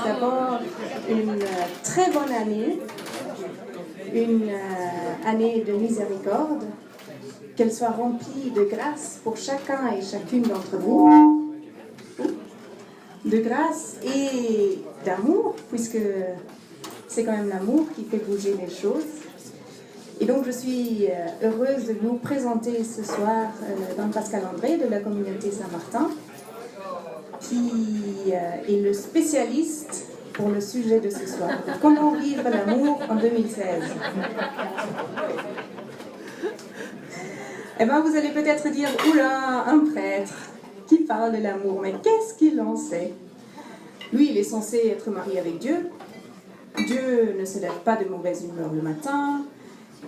D'abord, une très bonne année, une année de miséricorde, qu'elle soit remplie de grâce pour chacun et chacune d'entre vous, de grâce et d'amour, puisque c'est quand même l'amour qui fait bouger les choses. Et donc je suis heureuse de vous présenter ce soir Don Pascal André de la communauté Saint-Martin, qui est le spécialiste pour le sujet de ce soir. Comment vivre l'amour en 2016? Eh bien, vous allez peut-être dire, oula, un prêtre qui parle de l'amour, mais qu'est-ce qu'il en sait? Lui, il est censé être marié avec Dieu. Dieu ne se lève pas de mauvaise humeur le matin.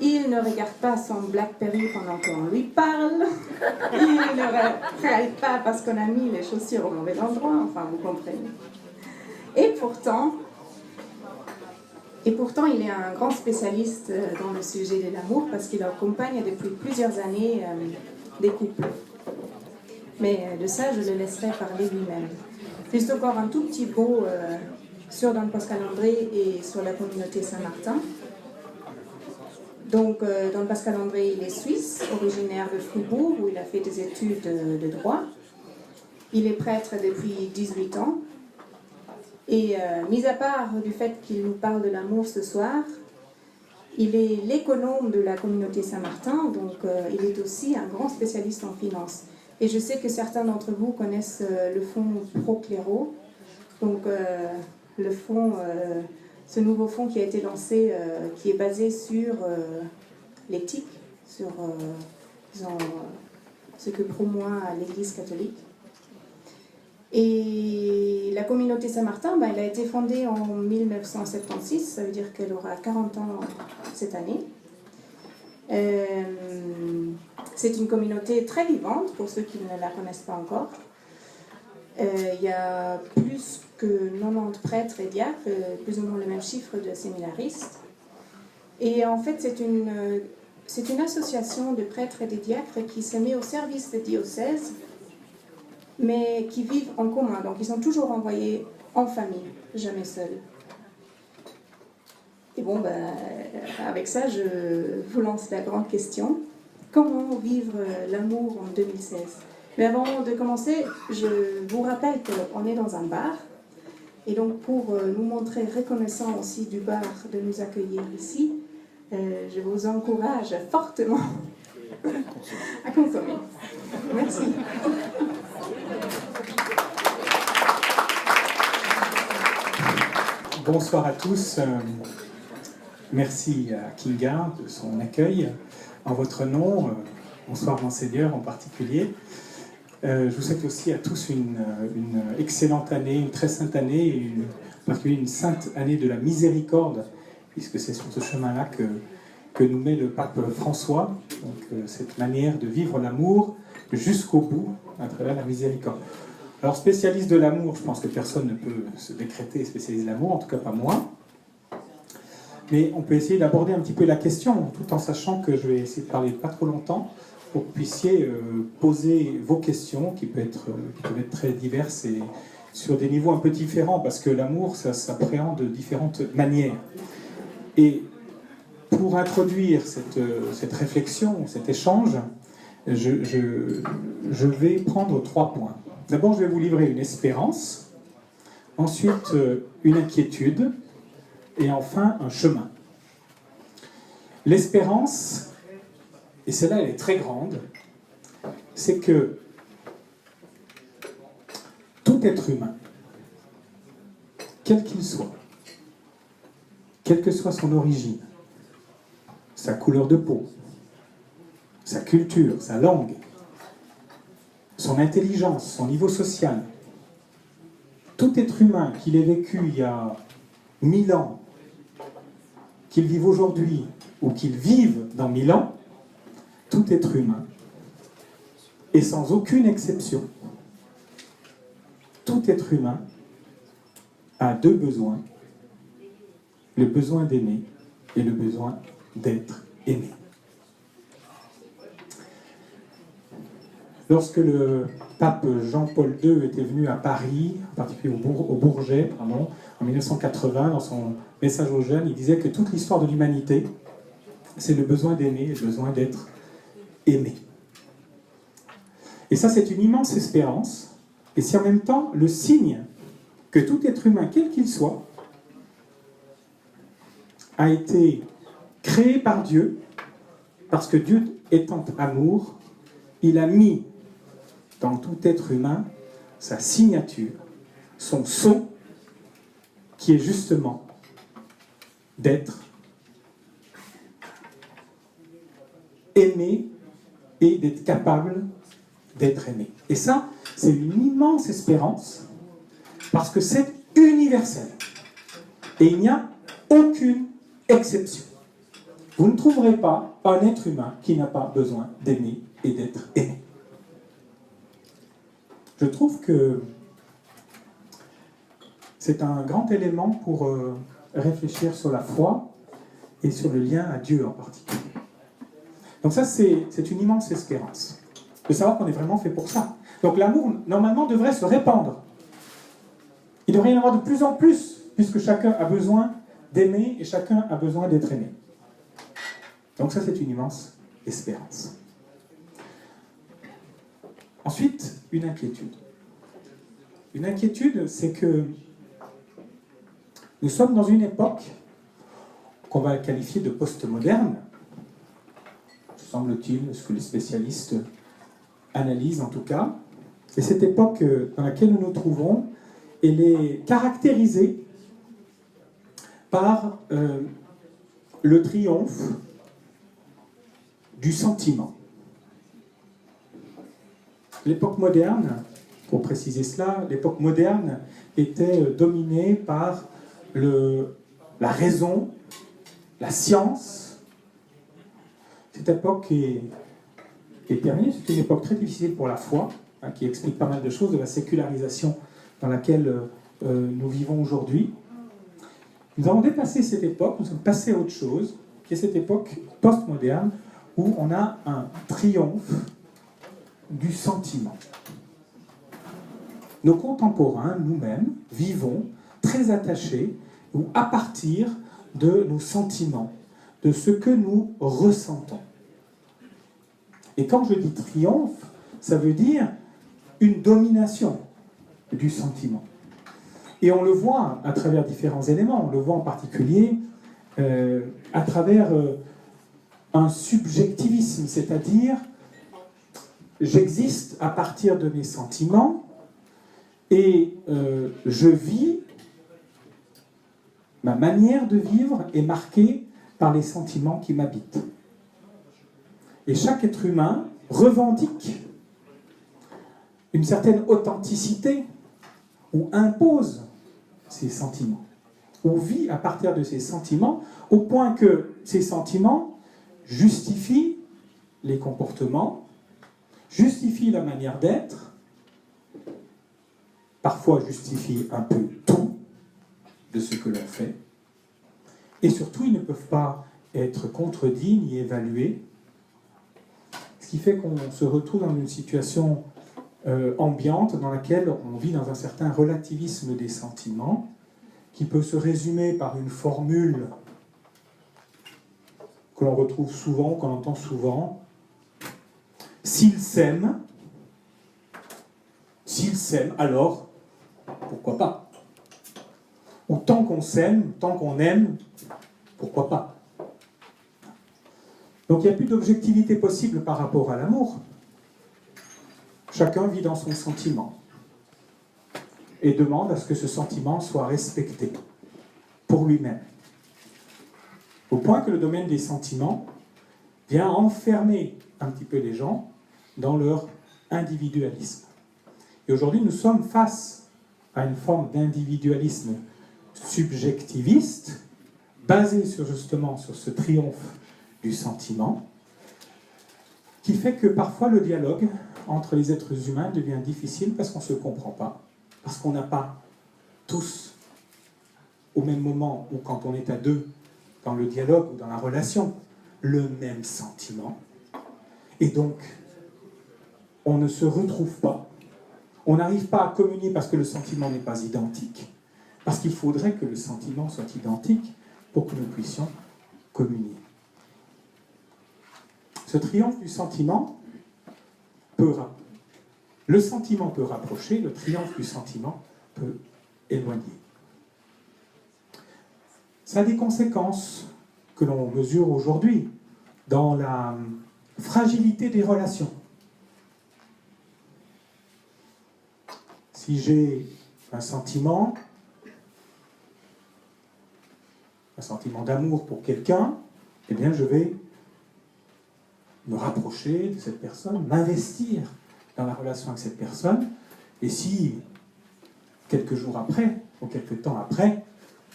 Il ne regarde pas son Blackberry pendant qu'on lui parle. Il ne râle pas parce qu'on a mis les chaussures au mauvais endroit. Enfin, vous comprenez. Et pourtant, il est un grand spécialiste dans le sujet de l'amour parce qu'il accompagne depuis plusieurs années des couples. Mais de ça, je le laisserai parler lui-même. Juste encore un tout petit mot sur Don Pascal André et sur la communauté Saint-Martin. Donc, Don Pascal André, il est suisse, originaire de Fribourg, où il a fait des études de droit. Il est prêtre depuis 18 ans. Et mis à part du fait qu'il nous parle de l'amour ce soir, il est l'économe de la communauté Saint-Martin, donc il est aussi un grand spécialiste en finance. Et je sais que certains d'entre vous connaissent le fonds Procléro, donc le fonds, ce nouveau fonds qui a été lancé, qui est basé sur l'éthique, sur disons, ce que promeut l'Église catholique. Et la communauté Saint-Martin, elle a été fondée en 1976, ça veut dire qu'elle aura 40 ans cette année. C'est une communauté très vivante, pour ceux qui ne la connaissent pas encore. Il y a plus que 90 prêtres et diacres, plus ou moins le même chiffre de séminaristes. Et en fait, c'est une association de prêtres et de diacres qui se met au service des diocèses, mais qui vivent en commun. Donc, ils sont toujours envoyés en famille, jamais seuls. Et bon, avec ça, je vous lance la grande question. Comment vivre l'amour en 2016? Mais avant de commencer, je vous rappelle qu'on est dans un bar. Et donc, pour nous montrer reconnaissant aussi du bar de nous accueillir ici, je vous encourage fortement à consommer. Merci. Bonsoir à tous. Merci à Kinga de son accueil en votre nom. Bonsoir Monseigneur en particulier. Je vous souhaite aussi à tous une excellente année, une très sainte année, une sainte année de la miséricorde, puisque c'est sur ce chemin-là que nous met le pape François, donc cette manière de vivre l'amour jusqu'au bout à travers la miséricorde. Alors, spécialiste de l'amour, je pense que personne ne peut se décréter spécialiste de l'amour, en tout cas pas moi. Mais on peut essayer d'aborder un petit peu la question, tout en sachant que je vais essayer de parler pas trop longtemps, pour que vous puissiez poser vos questions, qui peuvent être très diverses et sur des niveaux un peu différents, parce que l'amour, ça s'appréhende de différentes manières. Et pour introduire cette réflexion, cet échange, je vais prendre 3 points. D'abord, je vais vous livrer une espérance, ensuite une inquiétude, et enfin un chemin. L'espérance, et celle-là elle est très grande, c'est que tout être humain, quel qu'il soit, quelle que soit son origine, sa couleur de peau, sa culture, sa langue, son intelligence, son niveau social, tout être humain qu'il ait vécu il y a 1000 ans, qu'il vive aujourd'hui ou qu'il vive dans 1000 ans, tout être humain, et sans aucune exception, tout être humain a 2 besoins, le besoin d'aimer et le besoin d'être aimé. Lorsque le pape Jean-Paul II était venu à Paris, en particulier au Bourget, pardon, en 1980, dans son message aux jeunes, il disait que toute l'histoire de l'humanité, c'est le besoin d'aimer et le besoin d'être aimé. Et ça, c'est une immense espérance, et c'est en même temps le signe que tout être humain, quel qu'il soit, a été créé par Dieu, parce que Dieu étant amour, il a mis dans tout être humain sa signature, son sceau, qui est justement d'être aimé et d'être capable d'être aimé. Et ça, c'est une immense espérance, parce que c'est universel. Et il n'y a aucune exception. Vous ne trouverez pas un être humain qui n'a pas besoin d'aimer et d'être aimé. Je trouve que c'est un grand élément pour réfléchir sur la foi et sur le lien à Dieu en particulier. Donc ça, c'est une immense espérance, de savoir qu'on est vraiment fait pour ça. Donc l'amour, normalement, devrait se répandre. Il devrait y en avoir de plus en plus, puisque chacun a besoin d'aimer et chacun a besoin d'être aimé. Donc ça, c'est une immense espérance. Ensuite, une inquiétude. Une inquiétude, c'est que nous sommes dans une époque qu'on va qualifier de post-moderne, semble-t-il, ce que les spécialistes analysent en tout cas. Et cette époque dans laquelle nous nous trouvons, elle est caractérisée par le triomphe du sentiment. L'époque moderne, pour préciser cela, l'époque moderne était dominée par la raison, la science. Cette époque est terminée. C'est une époque très difficile pour la foi, qui explique pas mal de choses de la sécularisation dans laquelle nous vivons aujourd'hui. Nous avons dépassé cette époque, nous sommes passés à autre chose, qui est cette époque postmoderne, où on a un triomphe du sentiment. Nos contemporains, nous-mêmes, vivons très attachés ou à partir de nos sentiments, de ce que nous ressentons. Et quand je dis triomphe, ça veut dire une domination du sentiment. Et on le voit à travers différents éléments. On le voit en particulier à travers un subjectivisme, c'est-à-dire j'existe à partir de mes sentiments et je vis, ma manière de vivre est marquée par les sentiments qui m'habitent. Et chaque être humain revendique une certaine authenticité ou impose ses sentiments, ou vit à partir de ses sentiments, au point que ces sentiments justifient les comportements, justifient la manière d'être, parfois justifient un peu tout de ce que l'on fait, et surtout ils ne peuvent pas être contredits ni évalués, ce qui fait qu'on se retrouve dans une situation ambiante dans laquelle on vit dans un certain relativisme des sentiments qui peut se résumer par une formule que l'on retrouve souvent, qu'on entend souvent. S'ils s'aiment, alors pourquoi pas? Ou tant qu'on s'aime, tant qu'on aime, pourquoi pas? Donc il n'y a plus d'objectivité possible par rapport à l'amour. Chacun vit dans son sentiment et demande à ce que ce sentiment soit respecté pour lui-même. Au point que le domaine des sentiments vient enfermer un petit peu les gens dans leur individualisme. Et aujourd'hui, nous sommes face à une forme d'individualisme subjectiviste, basé justement sur ce triomphe du sentiment, qui fait que parfois le dialogue entre les êtres humains devient difficile parce qu'on ne se comprend pas, parce qu'on n'a pas tous, au même moment ou quand on est à deux, dans le dialogue ou dans la relation, le même sentiment. Et donc, on ne se retrouve pas. On n'arrive pas à communier parce que le sentiment n'est pas identique, parce qu'il faudrait que le sentiment soit identique pour que nous puissions communier. Ce triomphe du sentiment le sentiment peut rapprocher, le triomphe du sentiment peut éloigner. Ça a des conséquences que l'on mesure aujourd'hui dans la fragilité des relations. Si j'ai un sentiment d'amour pour quelqu'un, eh bien je vais me rapprocher de cette personne, m'investir dans la relation avec cette personne, et si quelques jours après, ou quelques temps après,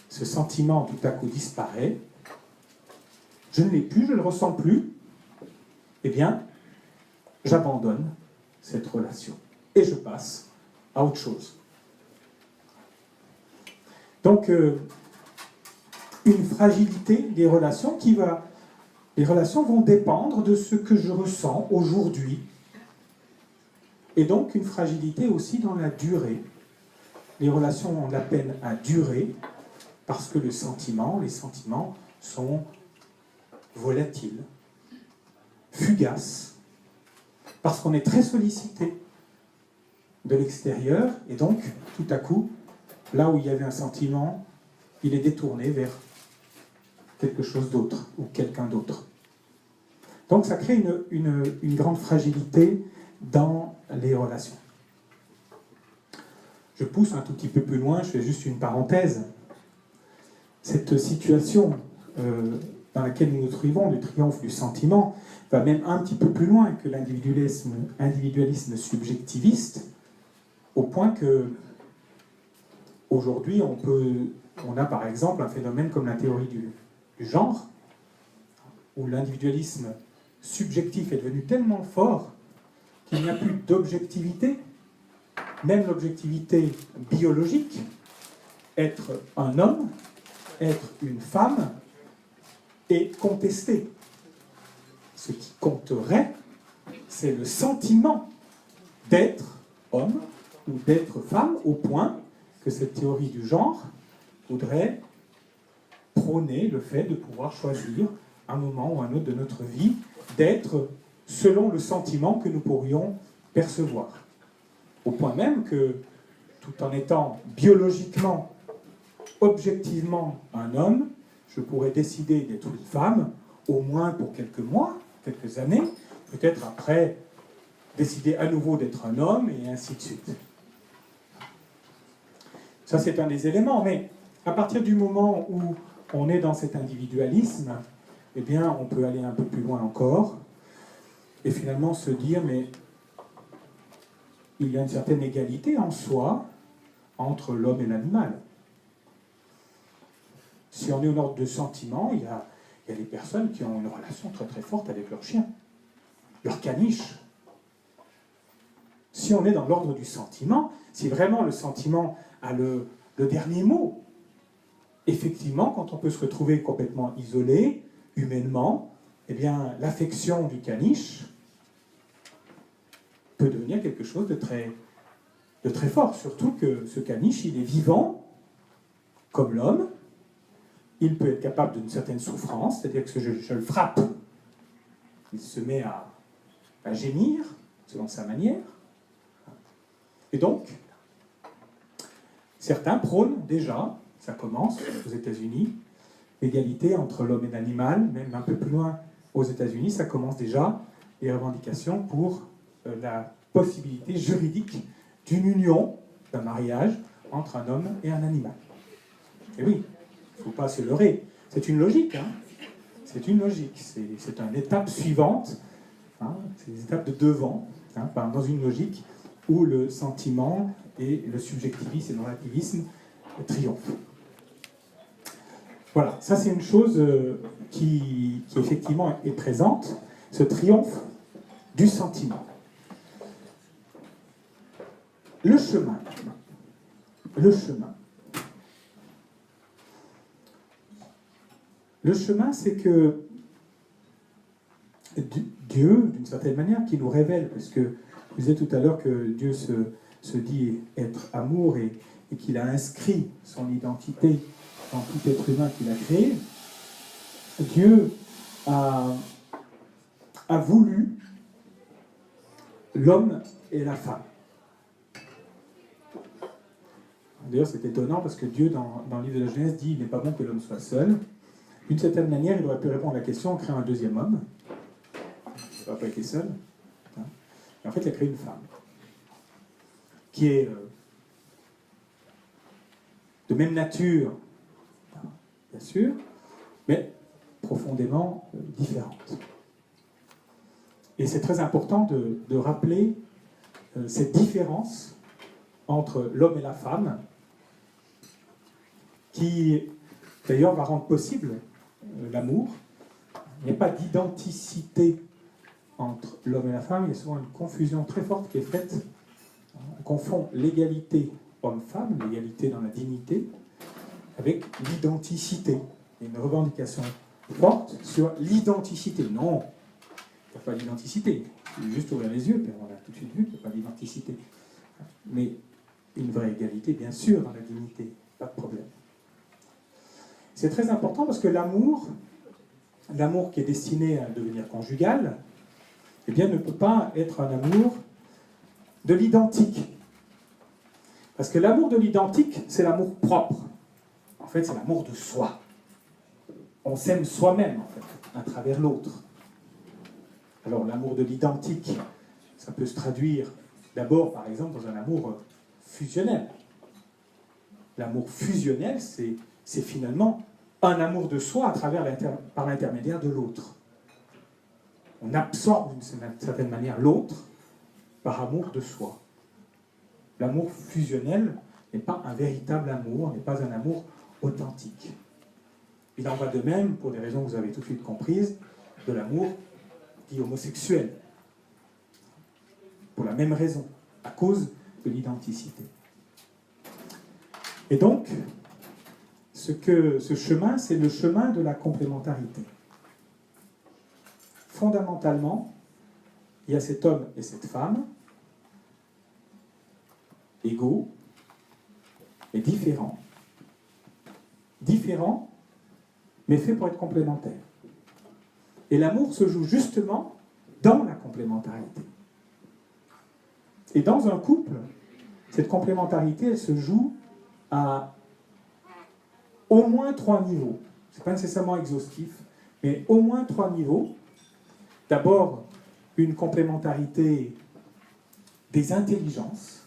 ce sentiment tout à coup disparaît, je ne l'ai plus, je ne le ressens plus, eh bien, j'abandonne cette relation et je passe à autre chose. Donc, une fragilité des relations les relations vont dépendre de ce que je ressens aujourd'hui. Et donc, une fragilité aussi dans la durée. Les relations ont de la peine à durer parce que les sentiments sont volatiles, fugaces, parce qu'on est très sollicité de l'extérieur, et donc, tout à coup, là où il y avait un sentiment, il est détourné vers quelque chose d'autre, ou quelqu'un d'autre. Donc ça crée une grande fragilité dans les relations. Je pousse un tout petit peu plus loin, je fais juste une parenthèse. Cette situation dans laquelle nous nous trouvons, le triomphe du sentiment, va même un petit peu plus loin que l'individualisme subjectiviste, au point que aujourd'hui on a par exemple un phénomène comme la théorie du genre, où l'individualisme subjectif est devenu tellement fort qu'il n'y a plus d'objectivité, même l'objectivité biologique, être un homme, être une femme, est contesté. Ce qui compterait, c'est le sentiment d'être homme ou d'être femme, au point que cette théorie du genre voudrait prôner le fait de pouvoir choisir un moment ou un autre de notre vie, d'être selon le sentiment que nous pourrions percevoir. Au point même que, tout en étant biologiquement, objectivement un homme, je pourrais décider d'être une femme, au moins pour quelques mois, quelques années, peut-être après décider à nouveau d'être un homme, et ainsi de suite. Ça, c'est un des éléments, mais à partir du moment où on est dans cet individualisme, eh bien, on peut aller un peu plus loin encore, et finalement se dire, mais il y a une certaine égalité en soi entre l'homme et l'animal. Si on est au ordre de sentiments, il y a des personnes qui ont une relation très très forte avec leur chien, leur caniche. Si on est dans l'ordre du sentiment, si vraiment le sentiment a le dernier mot, effectivement, quand on peut se retrouver complètement isolé, humainement, eh bien, l'affection du caniche peut devenir quelque chose de très fort, surtout que ce caniche, il est vivant, comme l'homme, il peut être capable d'une certaine souffrance, c'est-à-dire que je le frappe, il se met à gémir, selon sa manière. Et donc, certains prônent déjà, ça commence aux États-Unis, l'égalité entre l'homme et l'animal, même un peu plus loin aux États-Unis, ça commence déjà, les revendications pour la possibilité juridique d'une union, d'un mariage, entre un homme et un animal. Et oui, il ne faut pas se leurrer. C'est une logique, hein. C'est une logique. C'est une étape suivante, hein. C'est des étapes de devant, hein, dans une logique où le sentiment et le subjectivisme et le relativisme triomphent. Voilà, ça c'est une chose qui effectivement est présente, ce triomphe du sentiment. Le chemin. Le chemin, c'est que Dieu, d'une certaine manière, qui nous révèle, parce que Je disais tout à l'heure que Dieu se dit être amour et qu'il a inscrit son identité dans tout être humain qu'il a créé. Dieu a voulu l'homme et la femme. D'ailleurs, c'est étonnant parce que Dieu, dans le livre de la Genèse, dit « Il n'est pas bon que l'homme soit seul ». D'une certaine manière, il aurait pu répondre à la question en créant un deuxième homme. Il n'aurait pas été seul. Et en fait, il a créé une femme qui est de même nature, bien sûr, mais profondément différente. Et c'est très important de rappeler cette différence entre l'homme et la femme, qui d'ailleurs va rendre possible l'amour. Il n'y a pas d'identicité entre l'homme et la femme, il y a souvent une confusion très forte qui est faite. On confond l'égalité homme-femme, l'égalité dans la dignité, avec l'identicité. Il y a une revendication forte sur l'identicité. Non, il n'y a pas d'identicité. Il faut juste ouvrir les yeux, puis on a tout de suite vu qu'il n'y a pas d'identicité. Mais une vraie égalité, bien sûr, dans la dignité, pas de problème. C'est très important parce que l'amour qui est destiné à devenir conjugal, eh bien, ne peut pas être un amour de l'identique. Parce que l'amour de l'identique, c'est l'amour propre. En fait, c'est l'amour de soi. On s'aime soi-même, en fait, à travers l'autre. Alors, l'amour de l'identique, ça peut se traduire d'abord, par exemple, dans un amour fusionnel. L'amour fusionnel, c'est finalement un amour de soi par l'intermédiaire de l'autre. On absorbe d'une certaine manière l'autre par amour de soi. L'amour fusionnel n'est pas un véritable amour, n'est pas un amour authentique. Il en va de même, pour des raisons que vous avez tout de suite comprises, de l'amour dit homosexuel. Pour la même raison, à cause de l'identicité. Et donc, ce chemin, c'est le chemin de la complémentarité. Fondamentalement, il y a cet homme et cette femme, égaux, et différents. Différents, mais faits pour être complémentaires. Et l'amour se joue justement dans la complémentarité. Et dans un couple, cette complémentarité, elle se joue à au moins 3 niveaux. Ce n'est pas nécessairement exhaustif, mais au moins 3 niveaux. D'abord, une complémentarité des intelligences.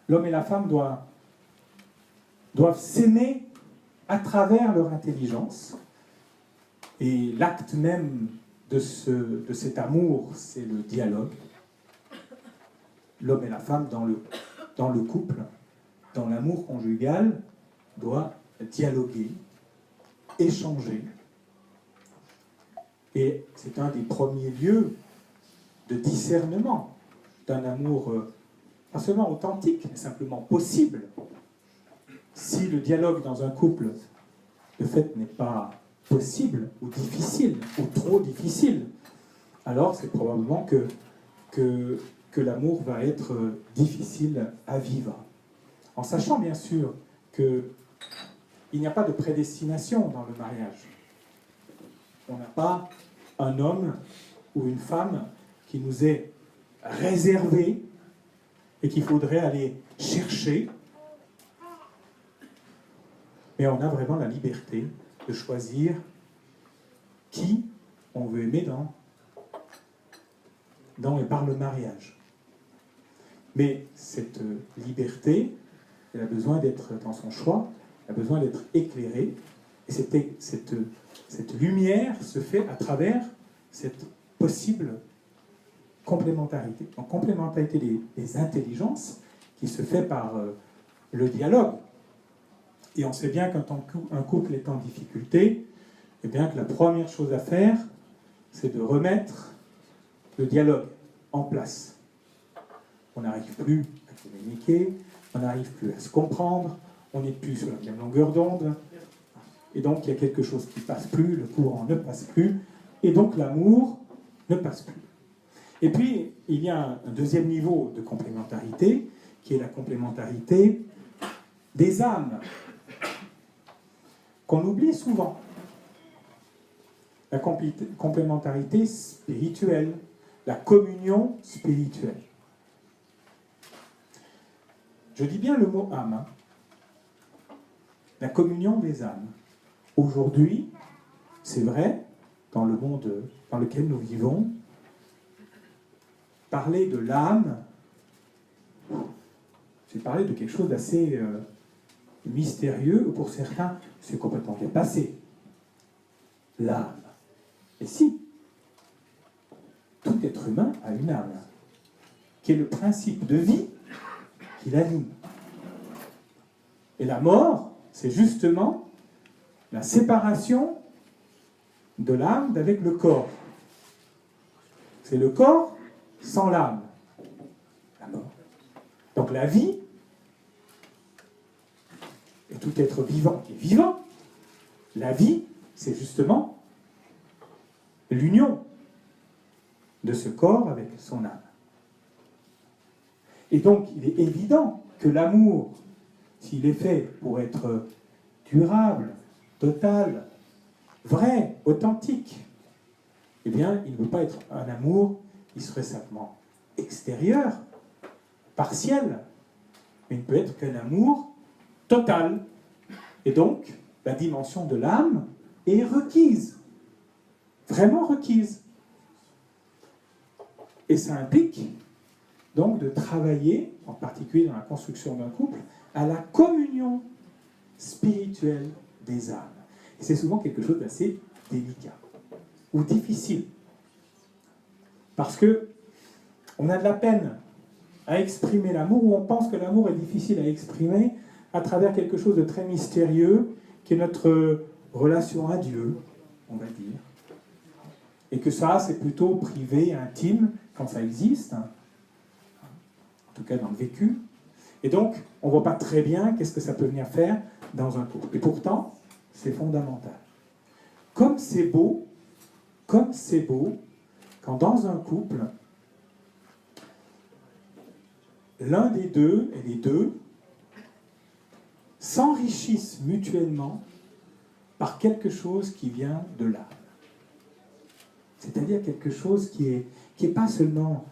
L'homme et la femme doivent s'aimer à travers leur intelligence. Et l'acte même de cet amour, c'est le dialogue. L'homme et la femme, dans le couple, dans l'amour conjugal, doivent dialoguer, échanger. Et c'est un des premiers lieux de discernement d'un amour pas seulement authentique, mais simplement possible. Si le dialogue dans un couple, de fait, n'est pas possible, ou difficile, ou trop difficile, alors c'est probablement que l'amour va être difficile à vivre. En sachant bien sûr qu'il n'y a pas de prédestination dans le mariage. On n'a pas un homme ou une femme qui nous est réservé et qu'il faudrait aller chercher. Mais on a vraiment la liberté de choisir qui on veut aimer dans et par le mariage. Mais cette liberté, elle a besoin d'être dans son choix, elle a besoin d'être éclairée, et cette lumière se fait à travers cette possible complémentarité. Donc complémentarité des intelligences qui se fait par le dialogue. Et on sait bien quand un couple est en difficulté, eh bien que la première chose à faire, c'est de remettre le dialogue en place. On n'arrive plus à communiquer, on n'arrive plus à se comprendre, on n'est plus sur la même longueur d'onde, et donc il y a quelque chose qui ne passe plus, le courant ne passe plus, et donc l'amour ne passe plus. Et puis, il y a un deuxième niveau de complémentarité, qui est la complémentarité des âmes, qu'on oublie souvent. La complémentarité spirituelle, la communion spirituelle. Je dis bien le mot âme, hein. La communion des âmes. Aujourd'hui, c'est vrai, dans le monde dans lequel nous vivons, parler de l'âme, c'est parler de quelque chose d'assez mystérieux, ou pour certains, c'est complètement dépassé. L'âme. Et si, tout être humain a une âme, qui est le principe de vie qui l'anime. Et la mort, c'est justement la séparation de l'âme d'avec le corps. C'est le corps sans l'âme. La mort. Donc la vie, et tout être vivant qui est vivant, la vie, c'est justement l'union de ce corps avec son âme. Et donc, il est évident que l'amour, s'il est fait pour être durable, total, vrai, authentique, eh bien, il ne peut pas être un amour qui serait simplement extérieur, partiel, mais il ne peut être qu'un amour total. Et donc, la dimension de l'âme est requise, vraiment requise. Et ça implique donc de travailler, en particulier dans la construction d'un couple, à la communion spirituelle des âmes. Et c'est souvent quelque chose d'assez délicat ou difficile. Parce que on a de la peine à exprimer l'amour, ou on pense que l'amour est difficile à exprimer à travers quelque chose de très mystérieux, qui est notre relation à Dieu, on va dire. Et que ça, c'est plutôt privé, intime, quand ça existe, hein. En tout cas dans le vécu. Et donc, on ne voit pas très bien qu'est-ce que ça peut venir faire dans un couple. Et pourtant, c'est fondamental. Comme c'est beau, quand dans un couple, l'un des deux et les deux s'enrichissent mutuellement par quelque chose qui vient de l'âme. C'est-à-dire quelque chose qui est pas seulement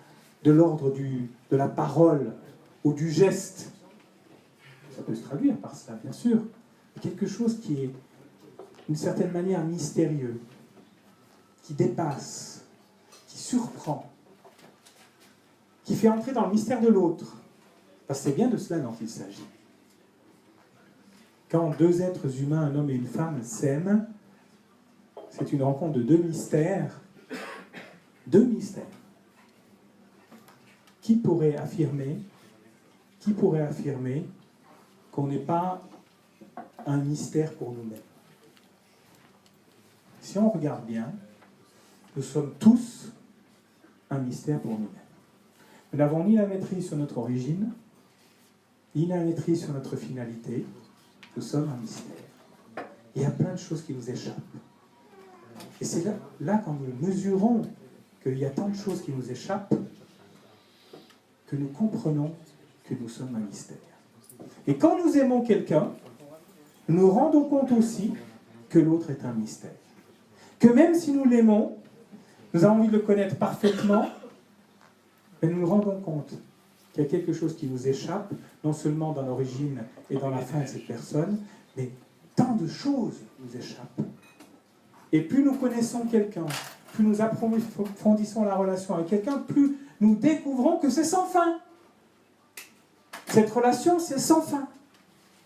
de l'ordre de la parole ou du geste. Ça peut se traduire par cela, bien sûr. Mais quelque chose qui est, d'une certaine manière, mystérieux, qui dépasse, qui surprend, qui fait entrer dans le mystère de l'autre. Parce que c'est bien de cela dont il s'agit. Quand deux êtres humains, un homme et une femme, s'aiment, c'est une rencontre de deux mystères. Deux mystères. Qui pourrait affirmer qu'on n'est pas un mystère pour nous-mêmes? Si on regarde bien, nous sommes tous un mystère pour nous-mêmes. Nous n'avons ni la maîtrise sur notre origine, ni la maîtrise sur notre finalité. Nous sommes un mystère. Il y a plein de choses qui nous échappent. Et c'est là quand nous mesurons qu'il y a tant de choses qui nous échappent, que nous comprenons que nous sommes un mystère. Et quand nous aimons quelqu'un, nous nous rendons compte aussi que l'autre est un mystère. Que même si nous l'aimons, nous avons envie de le connaître parfaitement, mais nous nous rendons compte qu'il y a quelque chose qui nous échappe, non seulement dans l'origine et dans la fin de cette personne, mais tant de choses nous échappent. Et plus nous connaissons quelqu'un, plus nous approfondissons la relation avec quelqu'un, plus nous découvrons que c'est sans fin. Cette relation, c'est sans fin.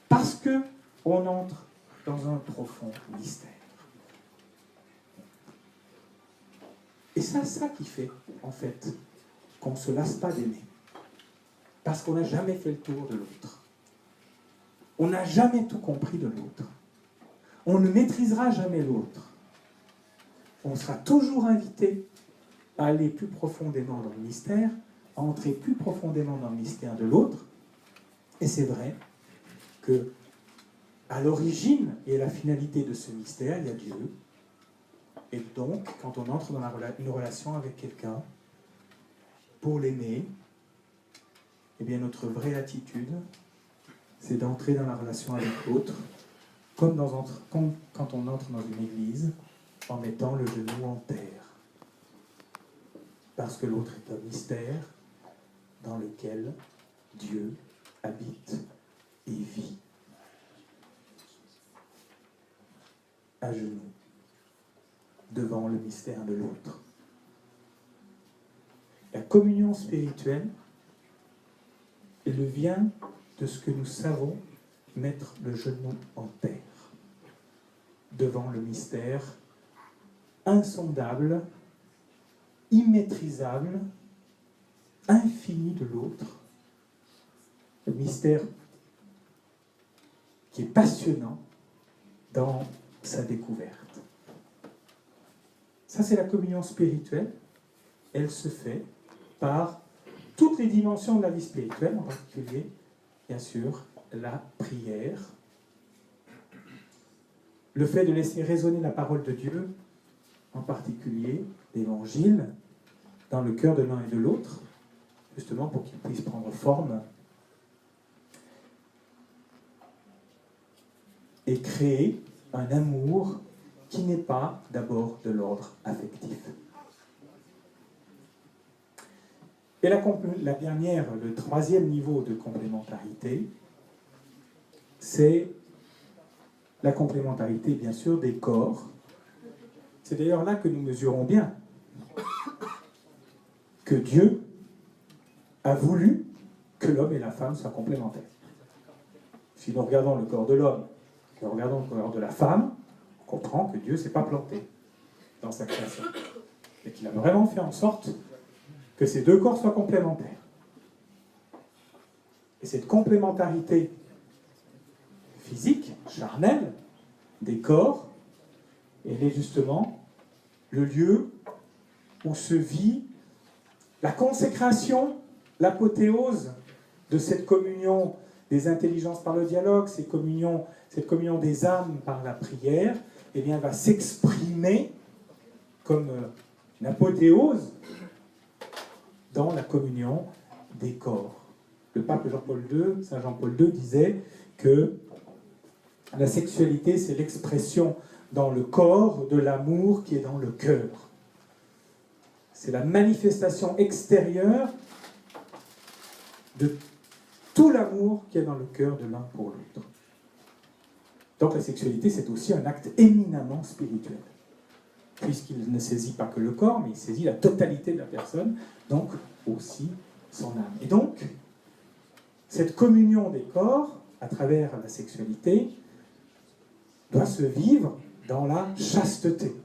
Parce qu'on entre dans un profond mystère. Et c'est ça qui fait, en fait, qu'on ne se lasse pas d'aimer. Parce qu'on n'a jamais fait le tour de l'autre. On n'a jamais tout compris de l'autre. On ne maîtrisera jamais l'autre. On sera toujours invité à aller plus profondément dans le mystère, à entrer plus profondément dans le mystère de l'autre. Et c'est vrai que à l'origine et à la finalité de ce mystère, il y a Dieu. Et donc, quand on entre dans une relation avec quelqu'un, pour l'aimer, eh bien notre vraie attitude, c'est d'entrer dans la relation avec l'autre, comme quand on entre dans une église, en mettant le genou en terre. Parce que l'autre est un mystère dans lequel Dieu habite et vit. À genoux, devant le mystère de l'autre. La communion spirituelle, elle vient de ce que nous savons mettre le genou en terre, devant le mystère insondable, immaîtrisable, infini de l'autre, le mystère qui est passionnant dans sa découverte. Ça, c'est la communion spirituelle. Elle se fait par toutes les dimensions de la vie spirituelle, en particulier, bien sûr, la prière. Le fait de laisser résonner la parole de Dieu, en particulier l'Évangile, dans le cœur de l'un et de l'autre, justement pour qu'il puisse prendre forme et créer un amour qui n'est pas d'abord de l'ordre affectif. Et la dernière, le troisième niveau de complémentarité, c'est la complémentarité, bien sûr, des corps. C'est d'ailleurs là que nous mesurons bien que Dieu a voulu que l'homme et la femme soient complémentaires. Si nous regardons le corps de l'homme, et nous regardons le corps de la femme, on comprend que Dieu ne s'est pas planté dans sa création. Et qu'il a vraiment fait en sorte que ces deux corps soient complémentaires. Et cette complémentarité physique, charnelle, des corps, elle est justement le lieu où se vit la consécration, l'apothéose de cette communion des intelligences par le dialogue, cette communion des âmes par la prière, eh bien, va s'exprimer comme une apothéose dans la communion des corps. Le pape Jean-Paul II, Saint Jean-Paul II disait que la sexualité, c'est l'expression dans le corps de l'amour qui est dans le cœur. C'est la manifestation extérieure de tout l'amour qui est dans le cœur de l'un pour l'autre. Donc la sexualité, c'est aussi un acte éminemment spirituel, puisqu'il ne saisit pas que le corps, mais il saisit la totalité de la personne, donc aussi son âme. Et donc, cette communion des corps, à travers la sexualité, doit se vivre dans la chasteté.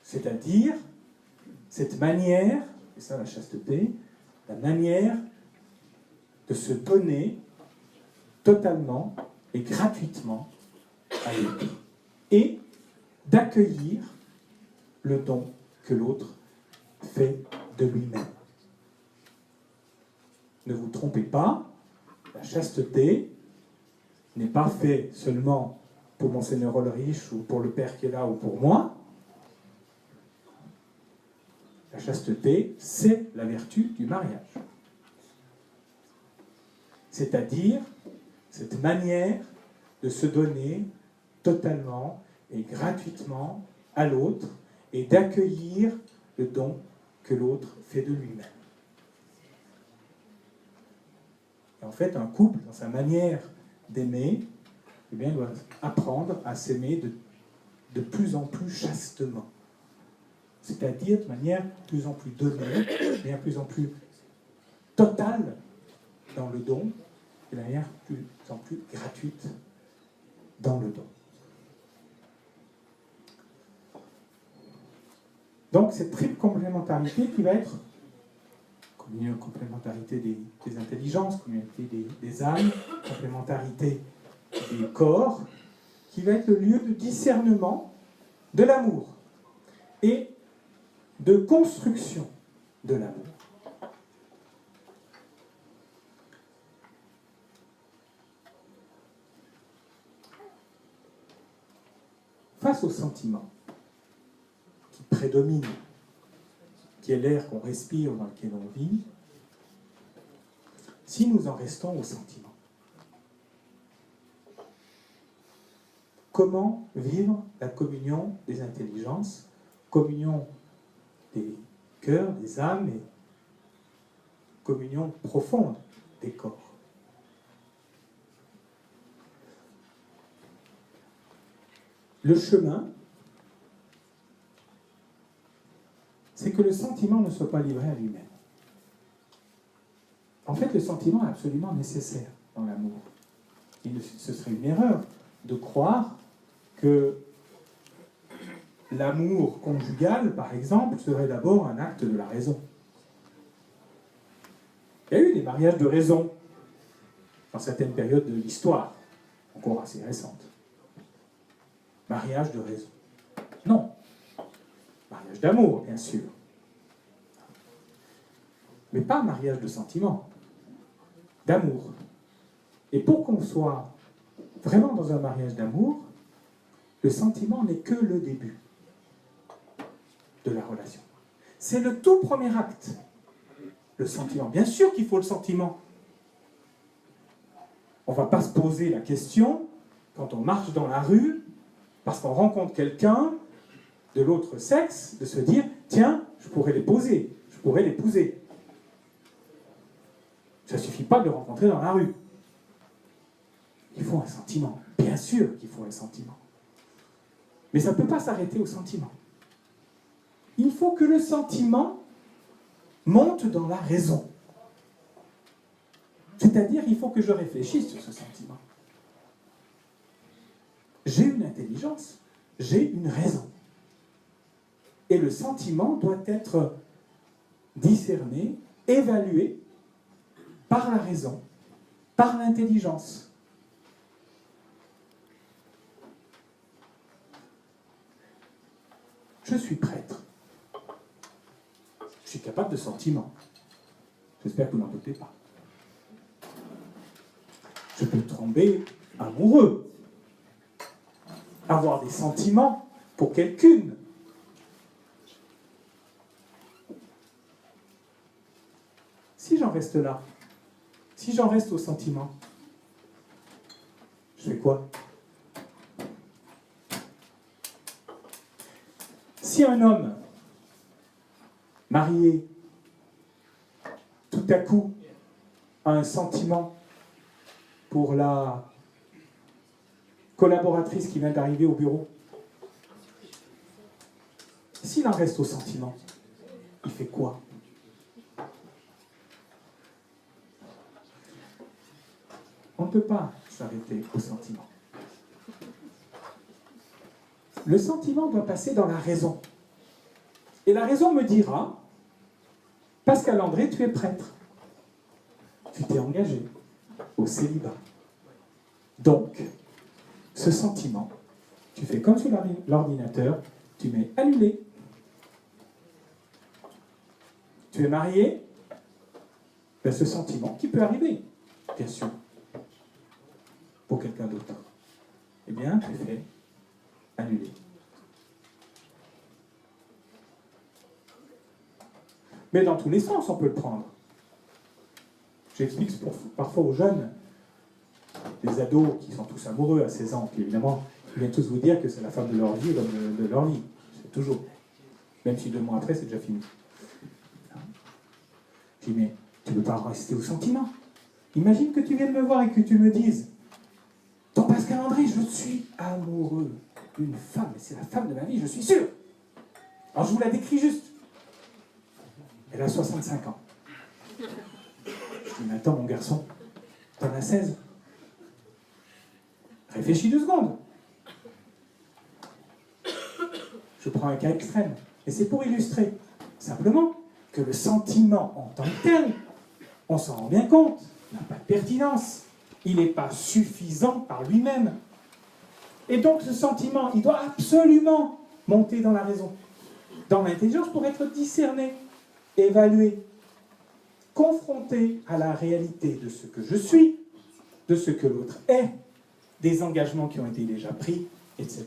C'est-à-dire, cette manière, et ça la chasteté, la manière de se donner totalement et gratuitement à l'autre. Et d'accueillir le don que l'autre fait de lui-même. Ne vous trompez pas, la chasteté n'est pas faite seulement pour Monseigneur Ulrich ou pour le Père qui est là ou pour moi. La chasteté, c'est la vertu du mariage. C'est-à-dire cette manière de se donner totalement et gratuitement à l'autre et d'accueillir le don que l'autre fait de lui-même. Et en fait, un couple, dans sa manière d'aimer, eh bien, doit apprendre à s'aimer de plus en plus chastement. C'est-à-dire de manière de plus en plus donnée, de plus en plus totale dans le don, et de manière de plus en plus gratuite dans le don. Donc, cette triple complémentarité qui va être complémentarité des intelligences, complémentarité des âmes, complémentarité des corps, qui va être le lieu de discernement de l'amour et de construction de l'amour. Face aux sentiments qui prédominent, qui qui est l'air qu'on respire, dans lequel on vit, si nous en restons au sentiment. Comment vivre la communion des intelligences, communion des cœurs, des âmes et communion profonde des corps. Le chemin, c'est que le sentiment ne soit pas livré à lui-même. En fait, le sentiment est absolument nécessaire dans l'amour. Ce serait une erreur de croire que l'amour conjugal, par exemple, serait d'abord un acte de la raison. Il y a eu des mariages de raison dans certaines périodes de l'histoire, encore assez récentes. Mariage de raison. Non. Mariage d'amour, bien sûr. Mais pas mariage de sentiment. D'amour. Et pour qu'on soit vraiment dans un mariage d'amour, le sentiment n'est que le début de la relation. C'est le tout premier acte. Le sentiment. Bien sûr qu'il faut le sentiment. On ne va pas se poser la question, quand on marche dans la rue, parce qu'on rencontre quelqu'un de l'autre sexe, de se dire « Tiens, je pourrais l'épouser, je pourrais l'épouser. » Ça ne suffit pas de le rencontrer dans la rue. Il faut un sentiment. Bien sûr qu'il faut un sentiment. Mais ça ne peut pas s'arrêter au sentiment. Il faut que le sentiment monte dans la raison. C'est-à-dire, il faut que je réfléchisse sur ce sentiment. J'ai une intelligence, j'ai une raison. Et le sentiment doit être discerné, évalué par la raison, par l'intelligence. Je suis prêtre. Je suis capable de sentiment. J'espère que vous n'en doutez pas. Je peux tomber amoureux, avoir des sentiments pour quelqu'une. Si j'en reste là, si j'en reste au sentiment, je fais quoi? Si un homme marié, tout à coup, a un sentiment pour la collaboratrice qui vient d'arriver au bureau, s'il en reste au sentiment, il fait quoi? On ne peut pas s'arrêter au sentiment. Le sentiment doit passer dans la raison. Et la raison me dira, Pascal André, tu es prêtre. Tu t'es engagé au célibat. Donc, ce sentiment, tu fais comme sur l'ordinateur, tu mets annulé. Tu es marié, ben ce sentiment qui peut arriver, bien sûr, pour quelqu'un d'autre. Eh bien, tu fais annuler. Mais dans tous les sens, on peut le prendre. J'explique parfois aux jeunes, des ados qui sont tous amoureux à 16 ans, puis évidemment, ils viennent tous vous dire que c'est la femme de leur vie, l'homme de leur vie. C'est toujours. Même si 2 mois après, c'est déjà fini. Je dis, mais tu ne peux pas rester au sentiment. Imagine que tu viennes me voir et que tu me dises, ton Pascal André, je suis amoureux d'une femme, c'est la femme de ma vie, je suis sûr. Alors je vous la décris juste. Elle a 65 ans. Je dis, mais attends mon garçon, t'en as 16. Réfléchis 2 secondes. Je prends un cas extrême, et c'est pour illustrer simplement que le sentiment en tant que tel, on s'en rend bien compte, n'a pas de pertinence. Il n'est pas suffisant par lui-même. Et donc ce sentiment, il doit absolument monter dans la raison, dans l'intelligence pour être discerné, évalué, confronté à la réalité de ce que je suis, de ce que l'autre est, des engagements qui ont été déjà pris, etc.,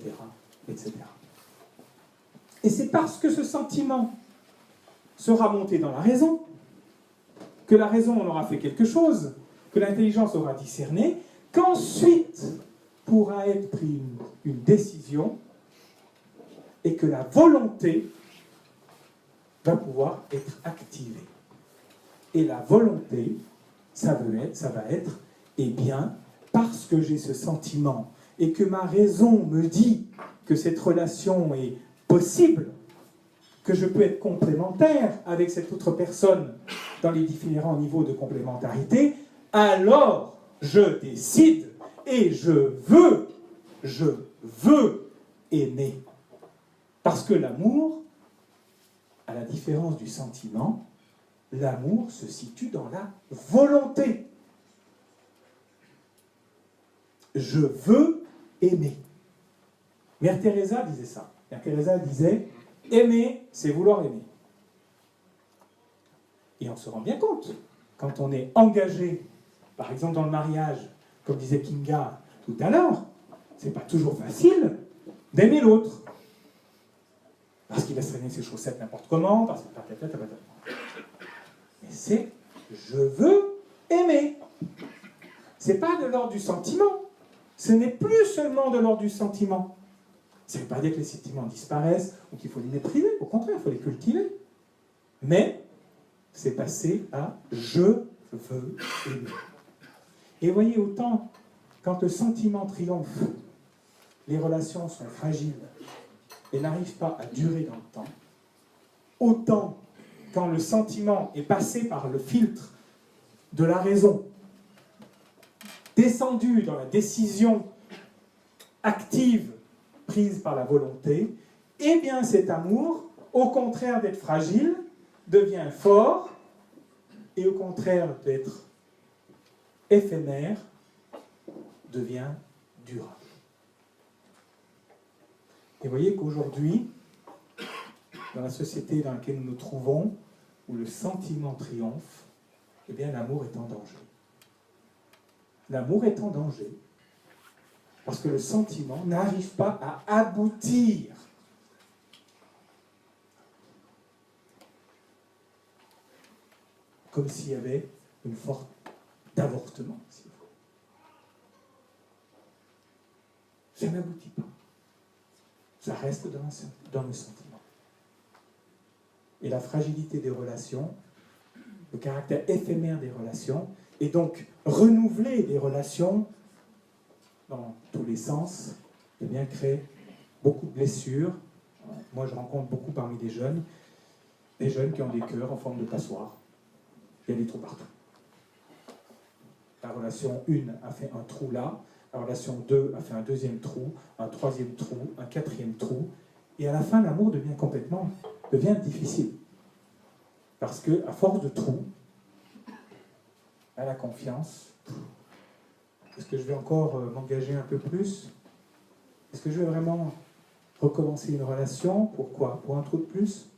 etc. Et c'est parce que ce sentiment sera montée dans la raison, que la raison en aura fait quelque chose, que l'intelligence aura discerné, qu'ensuite pourra être prise une décision et que la volonté va pouvoir être activée. Et la volonté, ça va être, eh bien, parce que j'ai ce sentiment et que ma raison me dit que cette relation est possible, que je peux être complémentaire avec cette autre personne dans les différents niveaux de complémentarité, alors je décide et je veux aimer. Parce que l'amour, à la différence du sentiment, l'amour se situe dans la volonté. Je veux aimer. Mère Teresa disait ça. Mère Teresa disait « Aimer, c'est vouloir aimer ». Et on se rend bien compte, quand on est engagé, par exemple dans le mariage, comme disait Kinga tout à l'heure, c'est pas toujours facile d'aimer l'autre. Parce qu'il va se traîner ses chaussettes n'importe comment, parce que... Mais c'est « je veux aimer ». C'est pas de l'ordre du sentiment. Ce n'est plus seulement de l'ordre du sentiment. Ça ne veut pas dire que les sentiments disparaissent ou qu'il faut les mépriser. Au contraire, il faut les cultiver. Mais c'est passé à « je veux aimer ». Et voyez, autant quand le sentiment triomphe, les relations sont fragiles et n'arrivent pas à durer dans le temps, autant quand le sentiment est passé par le filtre de la raison, descendu dans la décision active prise par la volonté, eh bien cet amour, au contraire d'être fragile, devient fort, et au contraire d'être éphémère, devient durable. Et vous voyez qu'aujourd'hui, dans la société dans laquelle nous nous trouvons, où le sentiment triomphe, eh bien l'amour est en danger. L'amour est en danger parce que le sentiment n'arrive pas à aboutir. Comme s'il y avait une forme d'avortement. Ça n'aboutit pas. Ça reste dans le sentiment. Et la fragilité des relations, le caractère éphémère des relations, et donc renouveler des relations dans tous les sens, eh bien, crée beaucoup de blessures. Moi, je rencontre beaucoup parmi des jeunes qui ont des cœurs en forme de passoire. Il y a des trous partout. La relation 1 a fait un trou là, la relation 2 a fait un deuxième trou, un troisième trou, un quatrième trou, et à la fin, l'amour devient difficile. Parce que, à force de trous, à la confiance, est-ce que je vais encore m'engager un peu plus? Est-ce que je vais vraiment recommencer une relation? Pourquoi? Pour un trou de plus?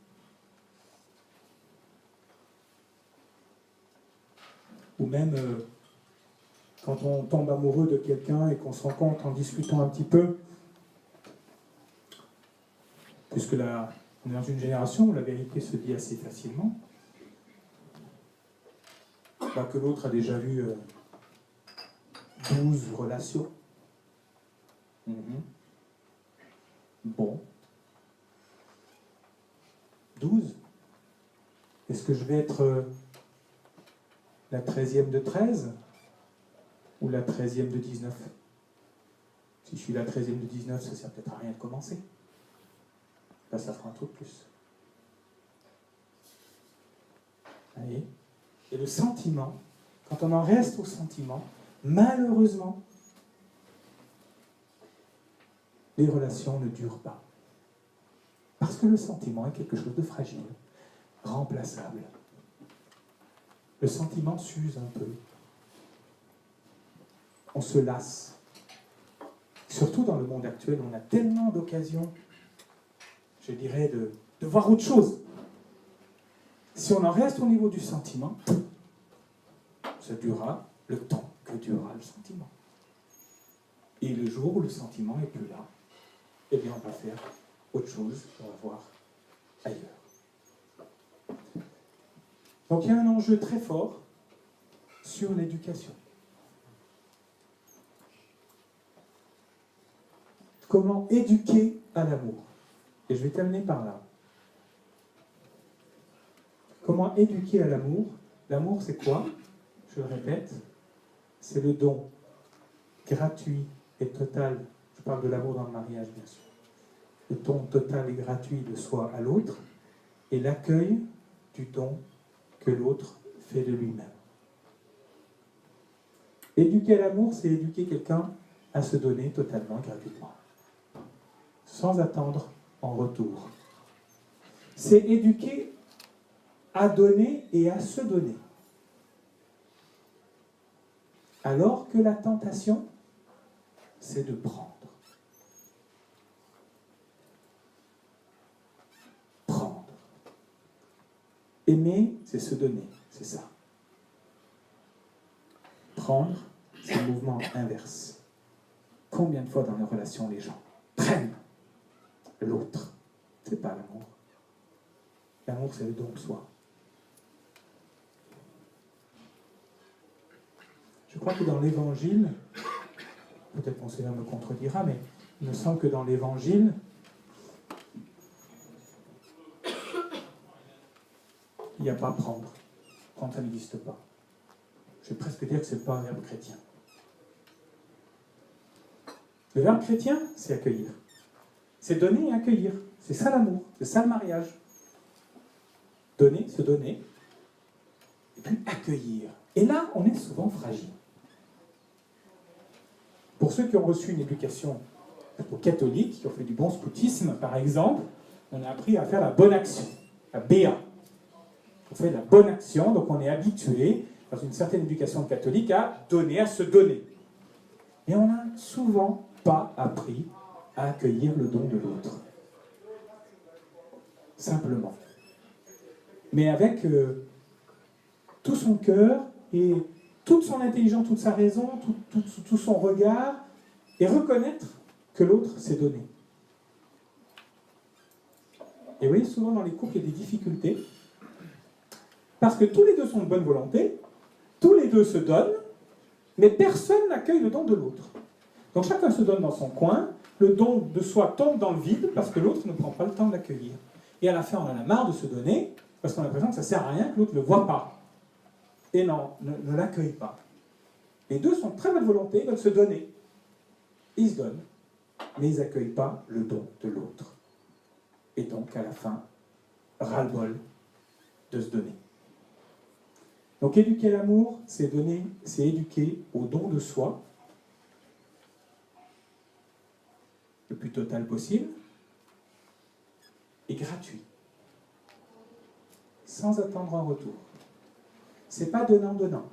Ou même quand on tombe amoureux de quelqu'un et qu'on se rend compte en discutant un petit peu, puisque là, on est dans une génération où la vérité se dit assez facilement, que l'autre a déjà vu 12 relations. Bon. 12. Est-ce que je vais être la 13e de 13 ou la 13e de 19? Si je suis la 13e de 19, ça ne sert peut-être à rien de commencer. Là, ça fera un trou de plus. Allez. Et le sentiment, quand on en reste au sentiment, malheureusement, les relations ne durent pas. Parce que le sentiment est quelque chose de fragile, remplaçable. Le sentiment s'use un peu. On se lasse. Surtout dans le monde actuel, on a tellement d'occasions, je dirais, de voir autre chose. Si on en reste au niveau du sentiment, ça durera le temps que durera le sentiment. Et le jour où le sentiment n'est plus là, eh bien on va faire autre chose, on va voir ailleurs. Donc il y a un enjeu très fort sur l'éducation. Comment éduquer à l'amour? Et je vais terminer par là. Comment éduquer à l'amour? L'amour, c'est quoi? Je le répète, c'est le don gratuit et total. Je parle de l'amour dans le mariage, bien sûr. Le don total et gratuit de soi à l'autre et l'accueil du don que l'autre fait de lui-même. Éduquer à l'amour, c'est éduquer quelqu'un à se donner totalement gratuitement, sans attendre en retour. C'est éduquer à donner et à se donner. Alors que la tentation, c'est de prendre. Prendre. Aimer, c'est se donner, c'est ça. Prendre, c'est le mouvement inverse. Combien de fois dans les relations, les gens prennent l'autre? C'est pas l'amour. L'amour, c'est le don de soi. Je crois que dans l'Évangile, peut-être mon Seigneur me contredira, mais il me semble que dans l'Évangile, il n'y a pas prendre. Prendre, ça n'existe pas. Je vais presque dire que ce n'est pas un verbe chrétien. Le verbe chrétien, c'est accueillir. C'est donner et accueillir. C'est ça l'amour. C'est ça le mariage. Donner, se donner, et puis accueillir. Et là, on est souvent fragile. Pour ceux qui ont reçu une éducation plutôt catholique, qui ont fait du bon scoutisme, par exemple, on a appris à faire la bonne action, la BA. On fait la bonne action, donc on est habitué, dans une certaine éducation catholique, à donner, à se donner. Et on n'a souvent pas appris à accueillir le don de l'autre. Simplement. Mais avec tout son cœur et toute son intelligence, toute sa raison, tout son regard, et reconnaître que l'autre s'est donné. Et vous voyez, souvent dans les couples, il y a des difficultés, parce que tous les deux sont de bonne volonté, tous les deux se donnent, mais personne n'accueille le don de l'autre. Donc chacun se donne dans son coin, le don de soi tombe dans le vide, parce que l'autre ne prend pas le temps de l'accueillir. Et à la fin, on en a marre de se donner, parce qu'on a l'impression que ça ne sert à rien, que l'autre ne le voit pas. Et non, ne l'accueille pas. Les deux sont de très bonne volonté, ils veulent se donner. Ils se donnent, mais ils n'accueillent pas le don de l'autre. Et donc, à la fin, ras-le-bol de se donner. Donc, éduquer à l'amour, c'est donner, c'est éduquer au don de soi, le plus total possible, et gratuit, sans attendre un retour. C'est pas donnant-donnant.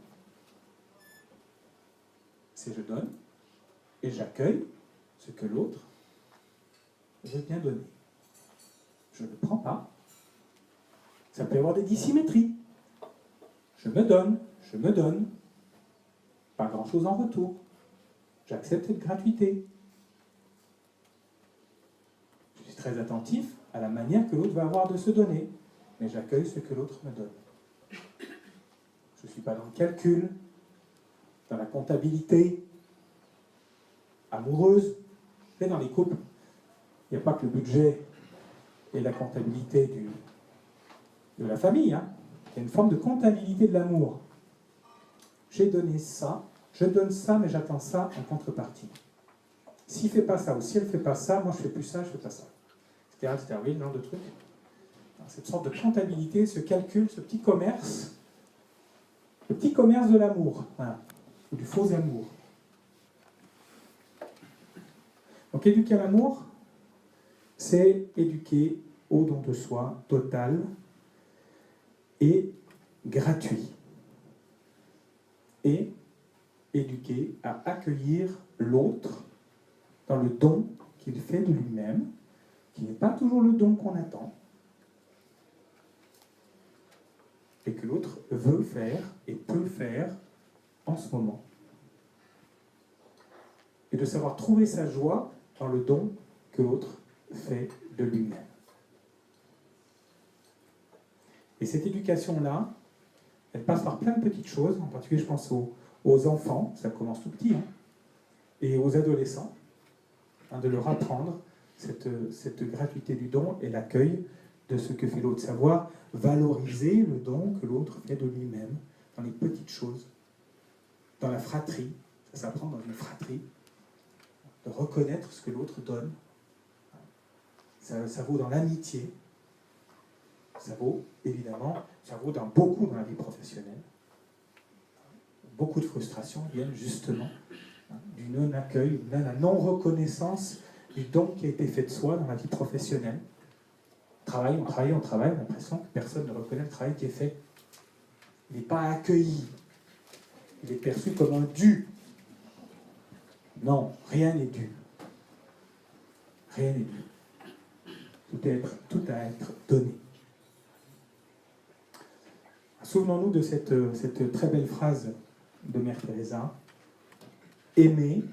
C'est je donne et j'accueille ce que l'autre veut bien donner. Je ne prends pas. Ça peut y avoir des dissymétries. Je me donne. Pas grand-chose en retour. J'accepte cette gratuité. Je suis très attentif à la manière que l'autre va avoir de se donner, mais j'accueille ce que l'autre me donne. Je ne suis pas dans le calcul, dans la comptabilité amoureuse. Et dans les couples, il n'y a pas que le budget et la comptabilité de la famille. Hein. Il y a une forme de comptabilité de l'amour. J'ai donné ça, je donne ça, mais j'attends ça en contrepartie. S'il ne fait pas ça ou si elle ne fait pas ça, moi je ne fais plus ça, je ne fais pas ça. Etc. Etc. Oui, le genre de trucs. Cette sorte de comptabilité, ce calcul, ce petit commerce, le petit commerce de l'amour, voilà, ou du faux amour. Donc éduquer à l'amour, c'est éduquer au don de soi total et gratuit. Et éduquer à accueillir l'autre dans le don qu'il fait de lui-même, qui n'est pas toujours le don qu'on attend, et que l'autre veut faire et peut faire en ce moment. Et de savoir trouver sa joie dans le don que l'autre fait de lui-même. Et cette éducation-là, elle passe par plein de petites choses, en particulier je pense aux enfants, ça commence tout petit, hein, et aux adolescents, hein, de leur apprendre cette gratuité du don et l'accueil de ce que fait l'autre. Savoir valoriser le don que l'autre fait de lui-même, dans les petites choses, dans la fratrie, ça s'apprend dans une fratrie, de reconnaître ce que l'autre donne. Ça vaut dans l'amitié, ça vaut évidemment, ça vaut beaucoup dans la vie professionnelle. Beaucoup de frustrations viennent justement du non-accueil, de la non-reconnaissance du don qui a été fait de soi dans la vie professionnelle. On travaille, on a l'impression que personne ne reconnaît le travail qui est fait. Il n'est pas accueilli. Il est perçu comme un dû. Non, rien n'est dû. Rien n'est dû. Tout à être donné. Souvenons-nous de cette très belle phrase de Mère Teresa. Aimer,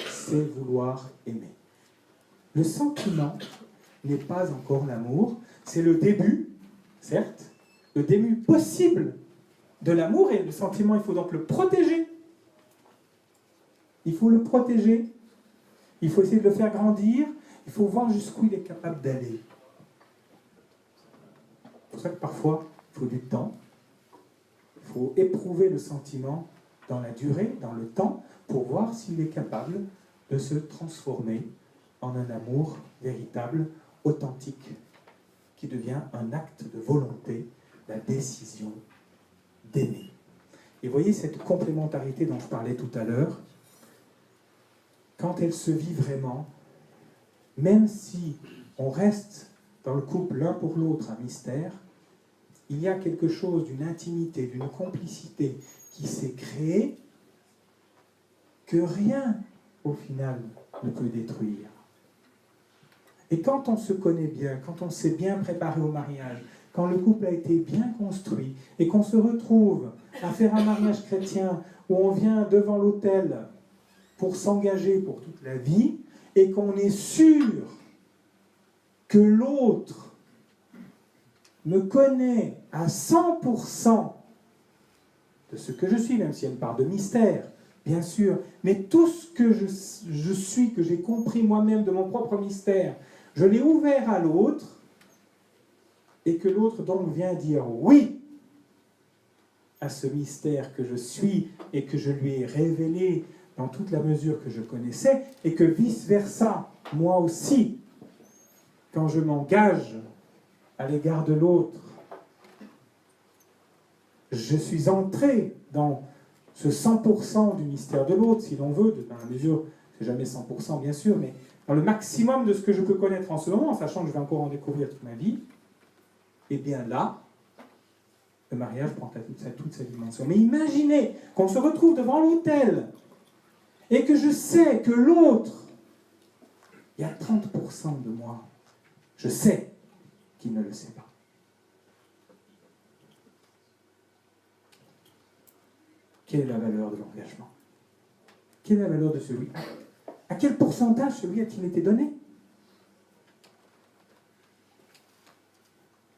c'est vouloir aimer. Le sentiment n'est pas encore l'amour, c'est le début, certes, le début possible de l'amour, et le sentiment, il faut donc le protéger. Il faut le protéger, il faut essayer de le faire grandir, il faut voir jusqu'où il est capable d'aller. C'est pour ça que parfois, il faut du temps, il faut éprouver le sentiment dans la durée, dans le temps, pour voir s'il est capable de se transformer en un amour véritable, authentique, qui devient un acte de volonté, la décision d'aimer. Et voyez cette complémentarité dont je parlais tout à l'heure, quand elle se vit vraiment, même si on reste dans le couple l'un pour l'autre un mystère, il y a quelque chose d'une intimité, d'une complicité qui s'est créée que rien, au final, ne peut détruire. Et quand on se connaît bien, quand on s'est bien préparé au mariage, quand le couple a été bien construit, et qu'on se retrouve à faire un mariage chrétien où on vient devant l'autel pour s'engager pour toute la vie, et qu'on est sûr que l'autre me connaît à 100% de ce que je suis, même s'il y a une part de mystère, bien sûr, mais tout ce que je suis, que j'ai compris moi-même de mon propre mystère, je l'ai ouvert à l'autre, et que l'autre donc vient dire oui à ce mystère que je suis et que je lui ai révélé dans toute la mesure que je connaissais, et que vice-versa, moi aussi, quand je m'engage à l'égard de l'autre, je suis entré dans ce 100% du mystère de l'autre, si l'on veut, dans la mesure, c'est jamais 100% bien sûr, mais dans le maximum de ce que je peux connaître en ce moment, en sachant que je vais encore en découvrir toute ma vie, et bien là, le mariage prend toute sa dimension. Mais imaginez qu'on se retrouve devant l'autel, et que je sais que l'autre, il y a 30% de moi, je sais qu'il ne le sait pas. Quelle est la valeur de l'engagement? Quelle est la valeur de celui? À quel pourcentage celui a-t-il été donné?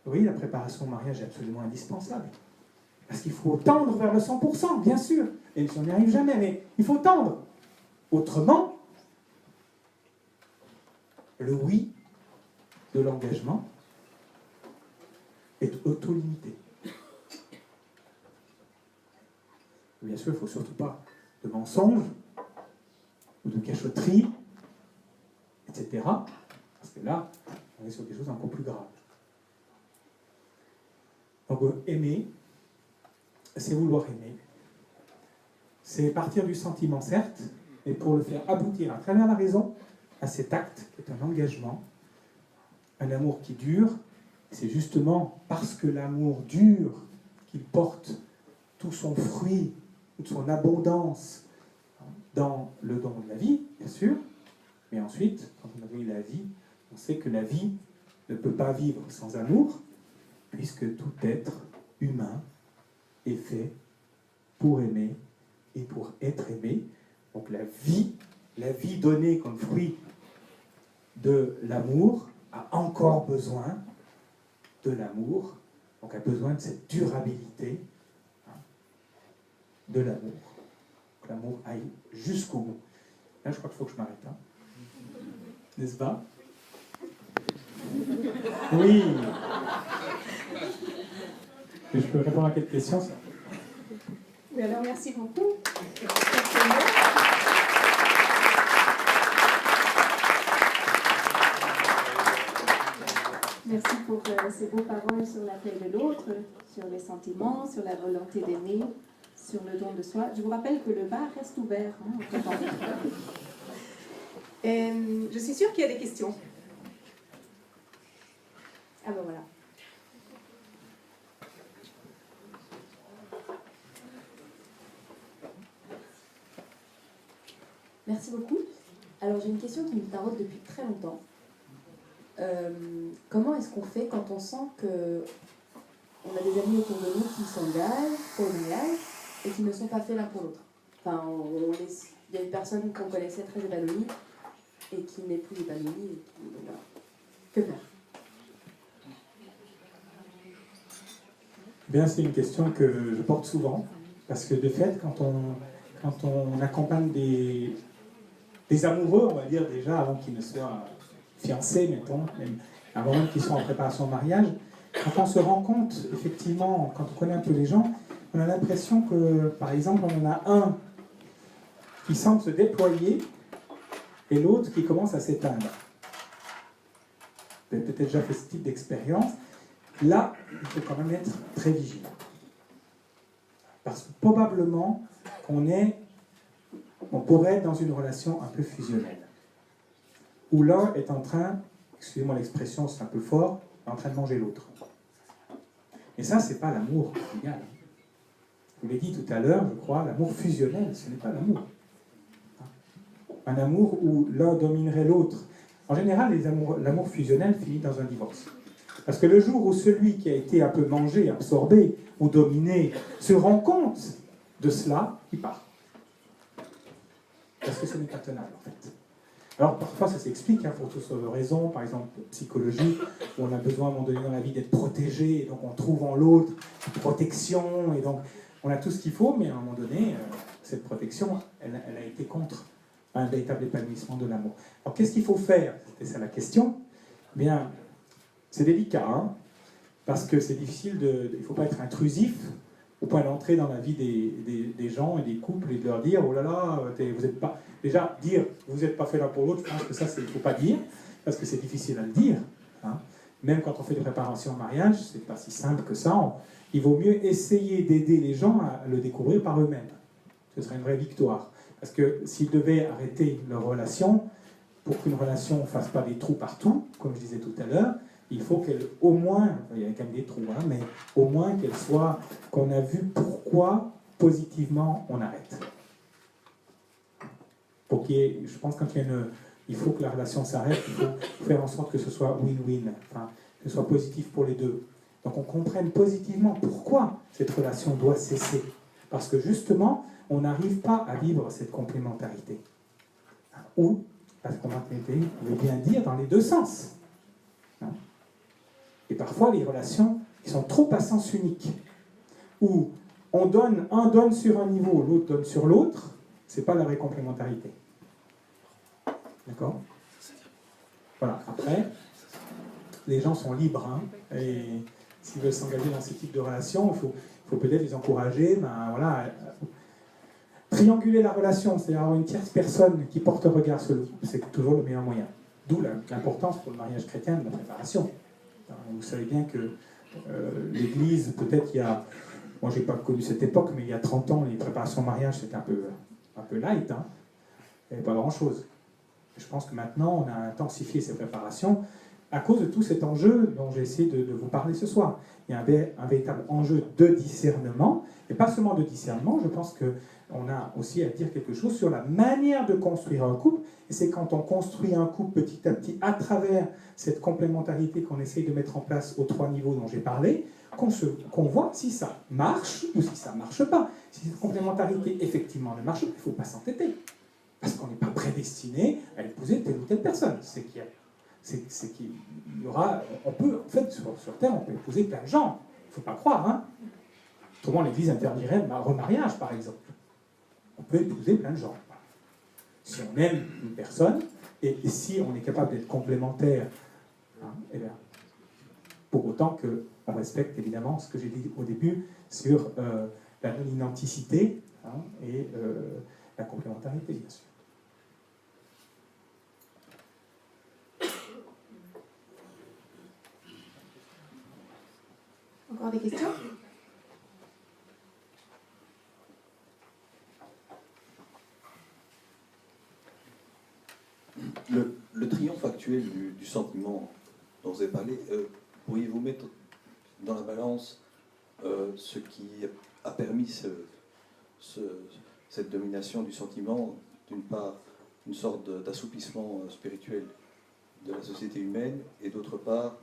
Oui, la préparation au mariage est absolument indispensable. Parce qu'il faut tendre vers le 100%, bien sûr. Et on n'y arrive jamais, mais il faut tendre. Autrement, le oui de l'engagement est auto-limité. Bien sûr, il ne faut surtout pas de mensonges ou de cachotterie, etc. Parce que là, on est sur des choses encore plus graves. Donc, aimer, c'est vouloir aimer. C'est partir du sentiment, certes, mais pour le faire aboutir à travers la raison à cet acte qui est un engagement, un amour qui dure. C'est justement parce que l'amour dure qu'il porte tout son fruit, toute son abondance dans le don de la vie, bien sûr. Mais ensuite, quand on a donné la vie, on sait que la vie ne peut pas vivre sans amour, puisque tout être humain est fait pour aimer et pour être aimé. Donc la vie donnée comme fruit de l'amour a encore besoin de l'amour Donc a besoin de cette durabilité, hein, de l'amour. Que l'amour aille jusqu'au bout. Là, je crois qu'il faut que je m'arrête. Hein. N'est-ce pas? Oui. Et je peux répondre à quelques questions? Oui, alors merci beaucoup. Merci pour ces beaux paroles sur l'appel de l'autre, sur les sentiments, sur la volonté d'aimer, sur le don de soi. Je vous rappelle que le bar reste ouvert. Hein, je suis sûre qu'il y a des questions. Ah ben voilà. Merci beaucoup. Alors j'ai une question qui me taraude depuis très longtemps. Comment est-ce qu'on fait quand on sent que on a des amis autour de nous qui s'engagent pour le mariage et qui ne sont pas faits l'un pour l'autre? Enfin, il y a une personne qu'on connaissait très épanouie et qui n'est plus épanouie et qui, voilà. Que faire? Bien, c'est une question que je porte souvent, parce que de fait, quand on accompagne des amoureux, on va dire déjà, avant qu'ils ne soient fiancés, mettons, même avant même qu'ils soient en préparation au mariage, quand on se rend compte, effectivement, quand on connaît un peu les gens, on a l'impression que, par exemple, on en a un qui semble se déployer et l'autre qui commence à s'éteindre. Vous avez peut-être déjà fait ce type d'expérience. Là, il faut quand même être très vigilant. Parce que probablement on pourrait être dans une relation un peu fusionnelle. Où l'un est en train, excusez-moi l'expression, c'est un peu fort, en train de manger l'autre. Et ça, c'est pas l'amour conjugal. Je vous l'ai dit tout à l'heure, je crois, l'amour fusionnel, ce n'est pas l'amour. Un amour où l'un dominerait l'autre. En général, l'amour fusionnel finit dans un divorce. Parce que le jour où celui qui a été un peu mangé, absorbé ou dominé se rend compte de cela, il part. Parce que ce n'est pas tenable, en fait. Alors, parfois, ça s'explique pour toutes sortes de raisons, par exemple psychologique, où on a besoin, à un moment donné dans la vie, d'être protégé, et donc on trouve en l'autre une protection, et donc on a tout ce qu'il faut, mais à un moment donné, cette protection, elle a été contre un véritable épanouissement de l'amour. Alors, qu'est-ce qu'il faut faire? C'était ça la question. Eh bien, c'est délicat, hein, parce que c'est difficile il ne faut pas être intrusif au point d'entrer dans la vie des gens et des couples et de leur dire, oh là là, vous n'êtes pas... Déjà, dire, vous n'êtes pas fait l'un pour l'autre, je pense que ça, il ne faut pas dire, parce que c'est difficile à le dire. Hein. Même quand on fait des préparations au mariage, c'est pas si simple que ça. Il vaut mieux essayer d'aider les gens à le découvrir par eux-mêmes. Ce serait une vraie victoire. Parce que s'ils devaient arrêter leur relation, pour qu'une relation ne fasse pas des trous partout, comme je disais tout à l'heure, il faut qu'elle, au moins, il y a quand même des trous, hein, mais au moins qu'elle soit, qu'on a vu pourquoi, positivement, on arrête. Pour qu'il y ait, je pense, il faut que la relation s'arrête, il faut faire en sorte que ce soit win-win, enfin, que ce soit positif pour les deux. Donc on comprenne positivement pourquoi cette relation doit cesser. Parce que justement, on n'arrive pas à vivre cette complémentarité. Ou, parce qu'on veut bien dire dans les deux sens. Et parfois, les relations qui sont trop à sens unique, où un donne sur un niveau, l'autre donne sur l'autre, c'est pas la vraie complémentarité. D'accord? Voilà. Après, les gens sont libres, hein, et s'ils veulent s'engager dans ce type de relation, il faut peut-être les encourager, voilà, trianguler la relation, c'est-à-dire avoir une tierce personne qui porte regard sur l'autre, c'est toujours le meilleur moyen. D'où l'importance pour le mariage chrétien de la préparation. Vous savez bien que l'Église, peut-être il y a, moi j'ai pas connu cette époque, mais il y a 30 ans, les préparations au mariage c'était un peu light, hein. Il n'y avait pas grand-chose. Je pense que maintenant on a intensifié ces préparations à cause de tout cet enjeu dont j'ai essayé de vous parler ce soir. Il y a un véritable enjeu de discernement, et pas seulement de discernement, je pense qu'on a aussi à dire quelque chose sur la manière de construire un couple, et c'est quand on construit un couple petit à petit à travers cette complémentarité qu'on essaye de mettre en place aux 3 niveaux dont j'ai parlé, qu'on voit si ça marche ou si ça ne marche pas. Si cette complémentarité effectivement ne marche pas, il ne faut pas s'entêter, parce qu'on n'est pas prédestiné à épouser telle ou telle personne. C'est qu'il y aura, on peut, en fait, sur Terre, on peut épouser plein de gens. ne faut pas croire, hein. Autrement, l'Église interdirait le remariage, par exemple. On peut épouser plein de gens. Si on aime une personne, et si on est capable d'être complémentaire, hein, eh bien, pour autant qu'on respecte évidemment ce que j'ai dit au début sur la non-identicité, hein, et la complémentarité, bien sûr. Encore des questions? Le triomphe actuel du sentiment dont vous avez parlé, pourriez-vous mettre dans la balance ce qui a permis cette domination du sentiment, d'une part une sorte d'assouplissement spirituel de la société humaine, et d'autre part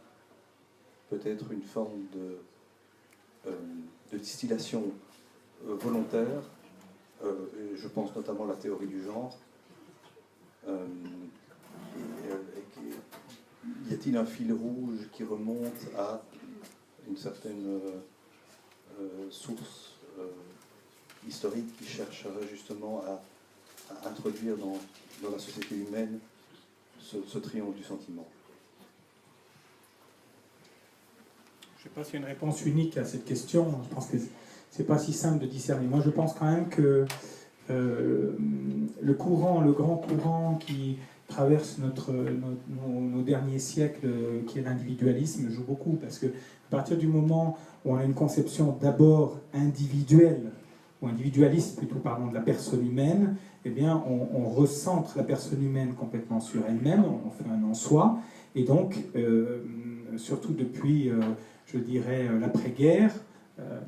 peut-être une forme de distillation volontaire, je pense notamment à la théorie du genre. Y a-t-il un fil rouge qui remonte à une certaine source historique qui chercherait justement à introduire dans la société humaine ce triomphe du sentiment? Je ne sais pas s'il y a une réponse unique à cette question. Je pense que ce n'est pas si simple de discerner. Moi, je pense quand même que le grand courant qui traverse nos derniers siècles, qui est l'individualisme, joue beaucoup. Parce que à partir du moment où on a une conception d'abord individuelle, ou individualiste plutôt, pardon, de la personne humaine, eh bien, on recentre la personne humaine complètement sur elle-même, on fait un en soi. Et donc, surtout depuis... je dirais, l'après-guerre,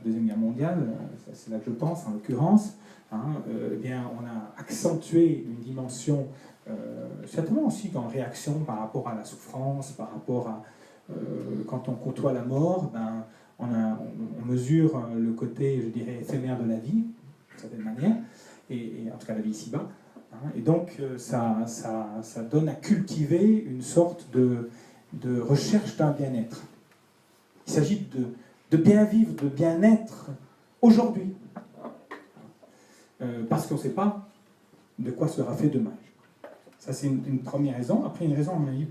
Deuxième Guerre mondiale, c'est là que je pense en l'occurrence, hein, eh bien, on a accentué une dimension, certainement aussi en réaction par rapport à la souffrance, par rapport à, quand on côtoie la mort, ben, on mesure le côté, je dirais, éphémère de la vie, d'une certaine manière, et en tout cas la vie ici-bas, hein, et donc ça donne à cultiver une sorte de recherche d'un bien-être. Il s'agit de bien vivre, de bien être aujourd'hui. Parce qu'on ne sait pas de quoi sera fait demain. Ça, c'est une première raison. Après, une raison, à mon avis,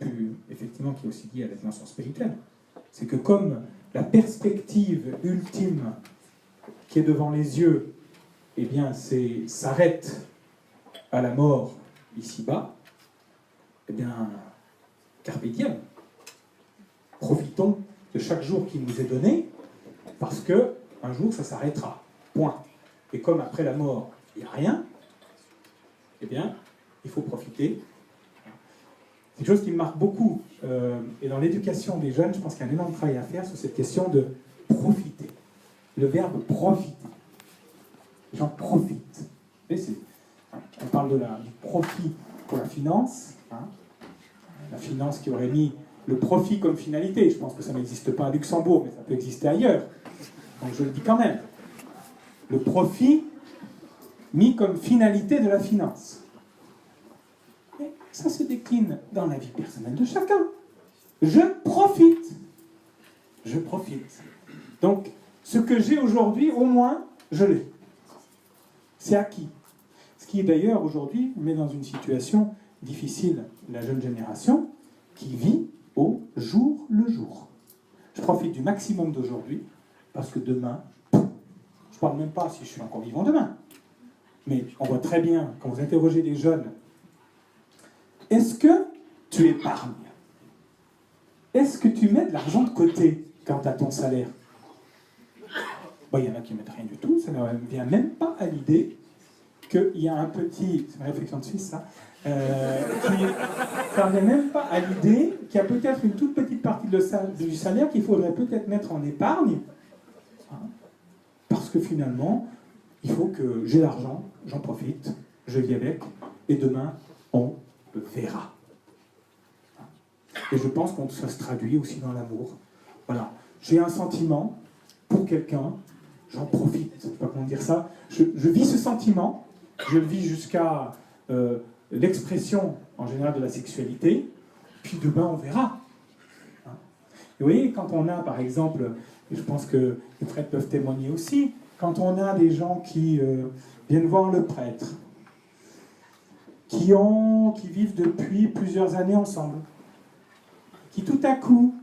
effectivement, qui est aussi liée à la dimension spirituelle. C'est que comme la perspective ultime qui est devant les yeux, eh bien, s'arrête à la mort ici-bas, eh bien, carpe diem. Profitons de chaque jour qui nous est donné, parce que un jour ça s'arrêtera. Point. Et comme après la mort, il n'y a rien, eh bien, il faut profiter. C'est quelque chose qui me marque beaucoup. Et dans l'éducation des jeunes, je pense qu'il y a un énorme travail à faire sur cette question de profiter. Le verbe profiter. Les gens profitent. On parle du profit pour la finance. Hein, la finance qui aurait mis le profit comme finalité. Je pense que ça n'existe pas à Luxembourg, mais ça peut exister ailleurs. Donc je le dis quand même. Le profit mis comme finalité de la finance. Et ça se décline dans la vie personnelle de chacun. Je profite. Je profite. Donc, ce que j'ai aujourd'hui, au moins, je l'ai. C'est acquis. Ce qui, d'ailleurs, aujourd'hui, met dans une situation difficile la jeune génération qui vit au jour le jour. Je profite du maximum d'aujourd'hui, parce que demain, je ne parle même pas si je suis encore vivant demain, mais on voit très bien, quand vous interrogez des jeunes, est-ce que tu épargnes? Est-ce que tu mets de l'argent de côté quant à ton salaire? Bon, il y en a qui ne mettent rien du tout, ça ne vient même pas à l'idée qu'il y a un petit... C'est une réflexion de Suisse, ça. Ça ne vient même pas à l'idée qu'il y a peut-être une toute petite partie du salaire qu'il faudrait peut-être mettre en épargne, hein, parce que finalement, il faut que j'ai l'argent, j'en profite, je vis avec, et demain, on verra. Et je pense que ça se traduit aussi dans l'amour. Voilà, j'ai un sentiment pour quelqu'un, j'en profite, je ne sais pas comment dire ça, je vis ce sentiment, je le vis jusqu'à l'expression en général de la sexualité, puis demain on verra. Hein. Et vous voyez, quand on a par exemple et je pense que les prêtres peuvent témoigner aussi, quand on a des gens qui viennent voir le prêtre, qui vivent depuis plusieurs années ensemble, qui tout à coup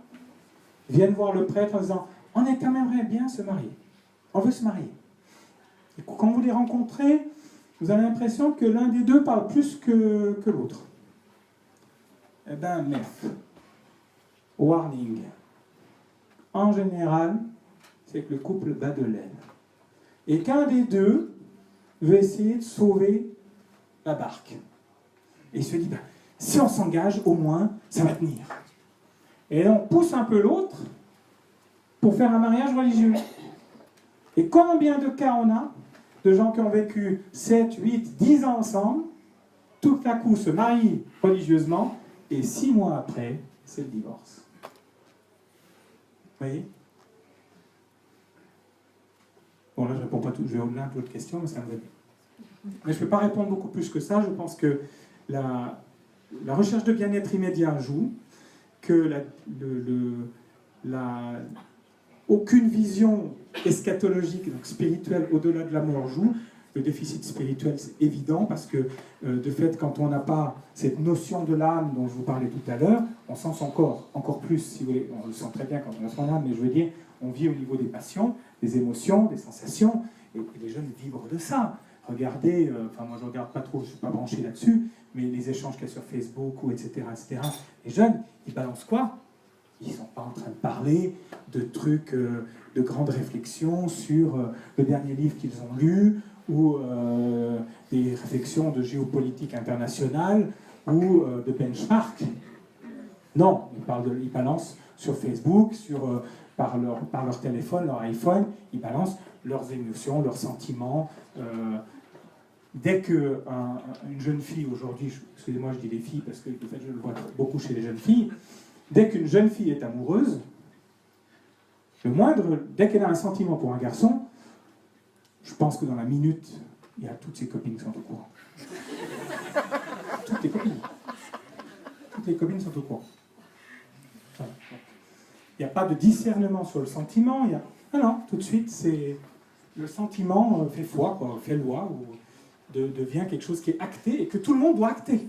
viennent voir le prêtre en disant « On est quand même bien se marier, on veut se marier ». Et quand vous les rencontrez, vous avez l'impression que l'un des deux parle plus que l'autre. Eh bien, nef. Warning. En général, c'est que le couple bat de l'aile. Et qu'un des deux veut essayer de sauver la barque. Et il se dit, ben, si on s'engage, au moins, ça va tenir. Et on pousse un peu l'autre pour faire un mariage religieux. Et combien de cas on a de gens qui ont vécu 7, 8, 10 ans ensemble, tout à coup se marient religieusement, et 6 mois après, c'est le divorce. Vous voyez? Bon, là, je ne réponds pas tout, je vais au-delà de votre question, mais ça me va bien. Mais je ne peux pas répondre beaucoup plus que ça. Je pense que la recherche de bien-être immédiat joue, que aucune vision eschatologique, donc spirituelle, au-delà de la mort joue. Le déficit spirituel, c'est évident, parce que, de fait, quand on n'a pas cette notion de l'âme dont je vous parlais tout à l'heure, on sent son corps, encore plus, si vous voulez. On le sent très bien quand on a son âme, mais je veux dire, on vit au niveau des passions, des émotions, des sensations, et les jeunes vibrent de ça. Regardez, enfin moi je ne regarde pas trop, je ne suis pas branché là-dessus, mais les échanges qu'il y a sur Facebook, ou etc., etc., les jeunes, ils balancent quoi? Ils ne sont pas en train de parler de trucs, de grandes réflexions sur le dernier livre qu'ils ont lu, ou des réflexions de géopolitique internationale, ou de benchmark. Non, ils balancent sur Facebook, par leur téléphone, leur iPhone, ils balancent leurs émotions, leurs sentiments. Dès qu'une jeune fille aujourd'hui, excusez-moi je dis les filles parce que en fait, je le vois beaucoup chez les jeunes filles, dès qu'une jeune fille est amoureuse, dès qu'elle a un sentiment pour un garçon, je pense que dans la minute, il y a toutes ses copines qui sont au courant. Toutes les copines. Toutes les copines sont au courant. Voilà. Il n'y a pas de discernement sur le sentiment. Non, tout de suite, c'est le sentiment fait foi, quoi, fait loi, ou devient quelque chose qui est acté et que tout le monde doit acter.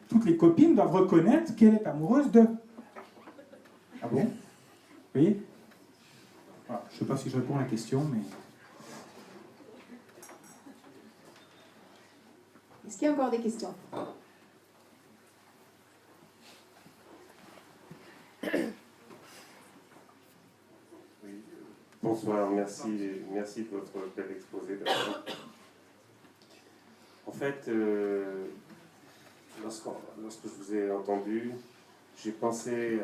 Toutes les copines doivent reconnaître qu'elle est amoureuse d'eux. Ah bon? Vous voyez? Voilà. Je ne sais pas si je réponds à la question, mais... Est-ce qu'il y a encore des questions? Oui. Bonsoir, merci de votre bel exposé. En fait, lorsque je vous ai entendu, j'ai pensé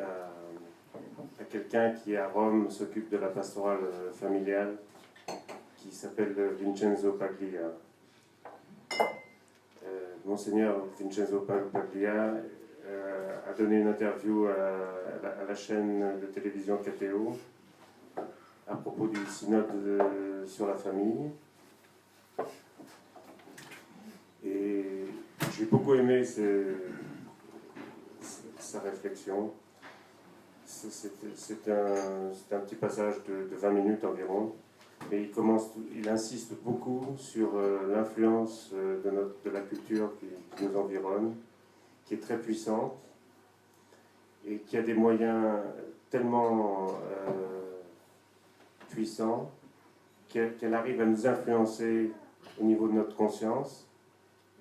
à quelqu'un qui à Rome s'occupe de la pastorale familiale, qui s'appelle Vincenzo Paglia. Monseigneur Vincenzo Paglia a donné une interview à la chaîne de télévision KTO à propos du synode sur la famille. Et j'ai beaucoup aimé sa réflexion. C'est un petit passage de 20 minutes environ. Mais il insiste beaucoup sur l'influence de la culture qui nous environne, qui est très puissante et qui a des moyens tellement puissants qu'elle arrive à nous influencer au niveau de notre conscience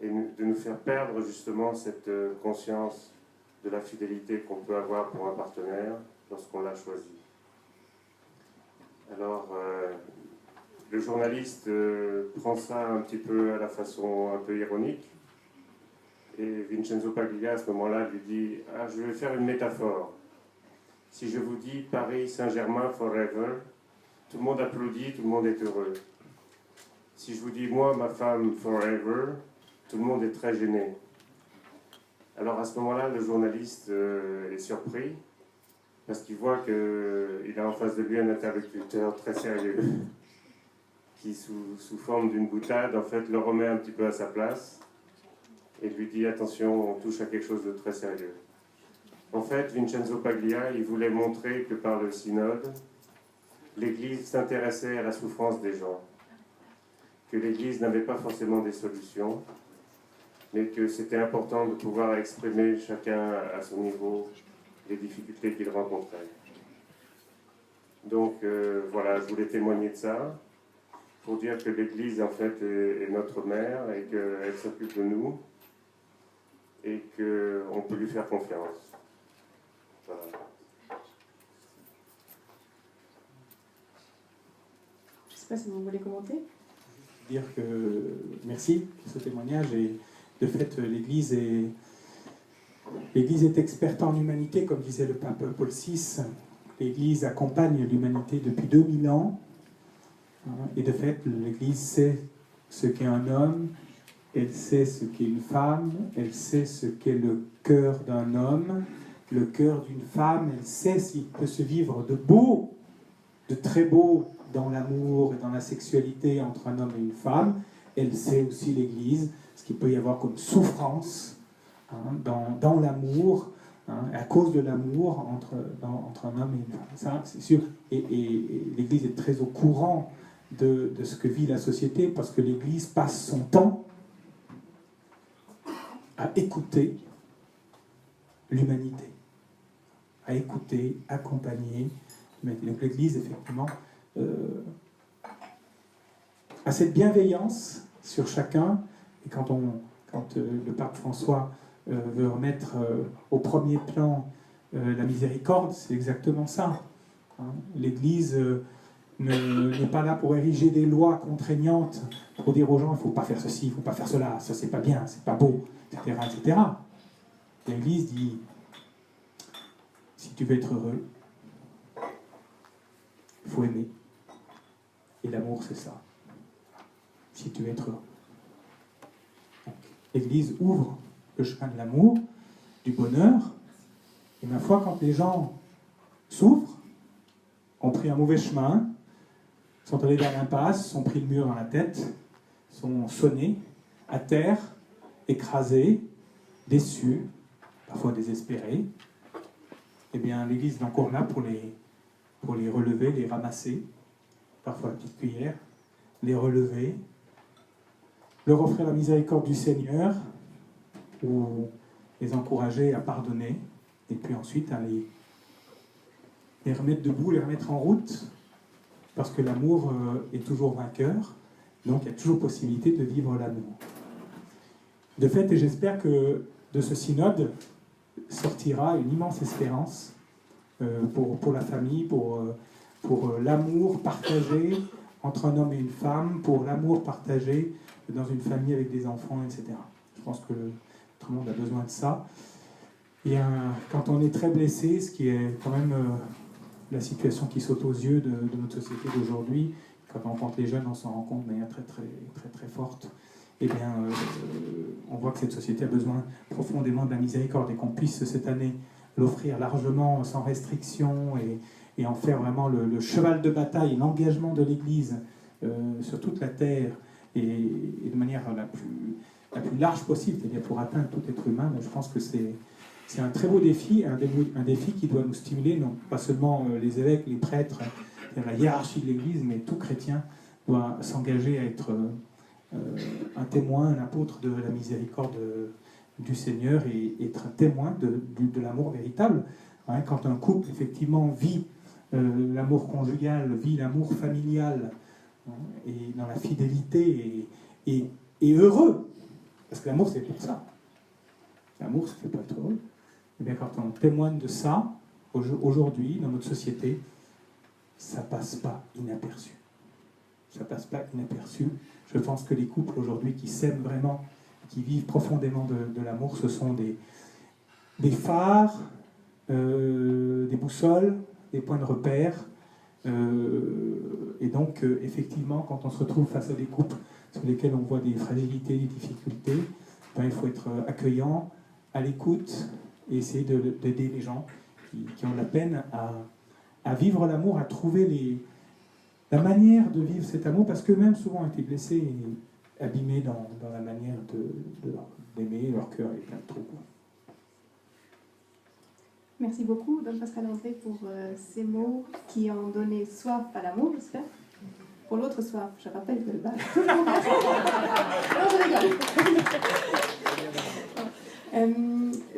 et de nous faire perdre justement cette conscience de la fidélité qu'on peut avoir pour un partenaire lorsqu'on l'a choisi. Alors, le journaliste prend ça un petit peu à la façon un peu ironique. Et Vincenzo Paglia, à ce moment-là, lui dit « Ah, je vais faire une métaphore. Si je vous dis Paris Saint-Germain forever, tout le monde applaudit, tout le monde est heureux. Si je vous dis moi, ma femme forever, tout le monde est très gêné. » Alors à ce moment-là, le journaliste est surpris parce qu'il voit qu'il a en face de lui un interlocuteur très sérieux qui, sous forme d'une boutade, en fait, le remet un petit peu à sa place et lui dit « Attention, on touche à quelque chose de très sérieux. » En fait, Vincenzo Paglia, il voulait montrer que par le synode, l'Église s'intéressait à la souffrance des gens, que l'Église n'avait pas forcément des solutions, mais que c'était important de pouvoir exprimer chacun à son niveau les difficultés qu'il rencontrait. Donc voilà, je voulais témoigner de ça, pour dire que l'Église en fait est notre mère et qu'elle s'occupe de nous et qu'on peut lui faire confiance. Voilà. Je ne sais pas si vous voulez commenter. Dire que merci pour ce témoignage, et de fait l'Église est experte en humanité, comme disait le pape Paul VI. L'Église accompagne l'humanité depuis 2000 ans, et de fait l'Église sait ce qu'est un homme, elle sait ce qu'est une femme, elle sait ce qu'est le cœur d'un homme, le cœur d'une femme, elle sait s'il peut se vivre de beau, de très beau dans l'amour et dans la sexualité entre un homme et une femme. Elle sait aussi l'Église, ce qu'il peut y avoir comme souffrance dans l'amour, à cause de l'amour entre un homme et une femme. Ça, c'est sûr. Et l'Église est très au courant de ce que vit la société, parce que l'Église passe son temps à écouter l'humanité, à écouter, accompagner l'humanité. Donc l'Église, effectivement, a cette bienveillance sur chacun. Et quand le pape François veut remettre au premier plan la miséricorde, c'est exactement ça. L'Église n'est pas là pour ériger des lois contraignantes, pour dire aux gens il ne faut pas faire ceci, il ne faut pas faire cela, ça c'est pas bien, c'est pas beau, etc., etc. L'Église dit, si tu veux être heureux, il faut aimer. Et l'amour, c'est ça. Si tu veux être heureux. Donc, l'Église ouvre le chemin de l'amour, du bonheur. Et ma foi, quand les gens souffrent, ont pris un mauvais chemin, sont allés vers l'impasse, ont pris le mur dans la tête, sont sonnés, à terre, écrasés, déçus, parfois désespérés, eh bien l'Église est encore là pour les relever, les ramasser, parfois à la petite cuillère, les relever, leur offrir la miséricorde du Seigneur, ou les encourager à pardonner, et puis ensuite à les remettre debout, les remettre en route, parce que l'amour est toujours vainqueur, donc il y a toujours possibilité de vivre l'amour. De fait, et j'espère que de ce synode sortira une immense espérance pour la famille, pour l'amour partagé entre un homme et une femme, pour l'amour partagé dans une famille avec des enfants, etc. Je pense que tout le monde a besoin de ça. Et quand on est très blessé, ce qui est quand même la situation qui saute aux yeux de notre société d'aujourd'hui, quand on rencontre les jeunes, on s'en rend compte de manière très, très, très, très forte. Eh bien, on voit que cette société a besoin profondément de la miséricorde, et qu'on puisse cette année l'offrir largement, sans restriction, et en faire vraiment le cheval de bataille, l'engagement de l'Église sur toute la terre, et de manière la plus large possible, c'est-à-dire pour atteindre tout être humain. Je pense que c'est un très beau défi, un défi qui doit nous stimuler, non pas seulement les évêques, les prêtres, la hiérarchie de l'Église, mais tout chrétien doit s'engager à être un témoin, un apôtre de la miséricorde du Seigneur, et être un témoin de l'amour véritable. Quand un couple, effectivement, vit l'amour conjugal, vit l'amour familial, et dans la fidélité, et heureux, parce que l'amour, c'est pour ça. L'amour, ça ne fait pas être heureux. Et bien, quand on témoigne de ça, aujourd'hui, dans notre société, ça ne passe pas inaperçu. Ça ne passe pas inaperçu. Je pense que les couples aujourd'hui qui s'aiment vraiment, qui vivent profondément de l'amour, ce sont des phares, des boussoles, des points de repère. Et donc, effectivement, quand on se retrouve face à des couples sur lesquels on voit des fragilités, des difficultés, ben, il faut être accueillant, à l'écoute, et essayer d'aider les gens qui ont la peine à vivre l'amour, à trouver la manière de vivre cet amour, parce qu'eux-mêmes souvent ont été blessés et abîmés dans la manière d'aimer, leur cœur est plein de trous. Merci beaucoup, Don Pascal André, pour ces mots qui ont donné soif à l'amour, j'espère. Pour l'autre soif, je rappelle que le bal. Non, je rigole.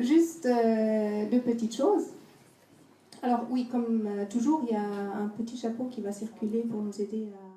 Juste deux petites choses. Alors oui, comme toujours, il y a un petit chapeau qui va circuler pour nous aider à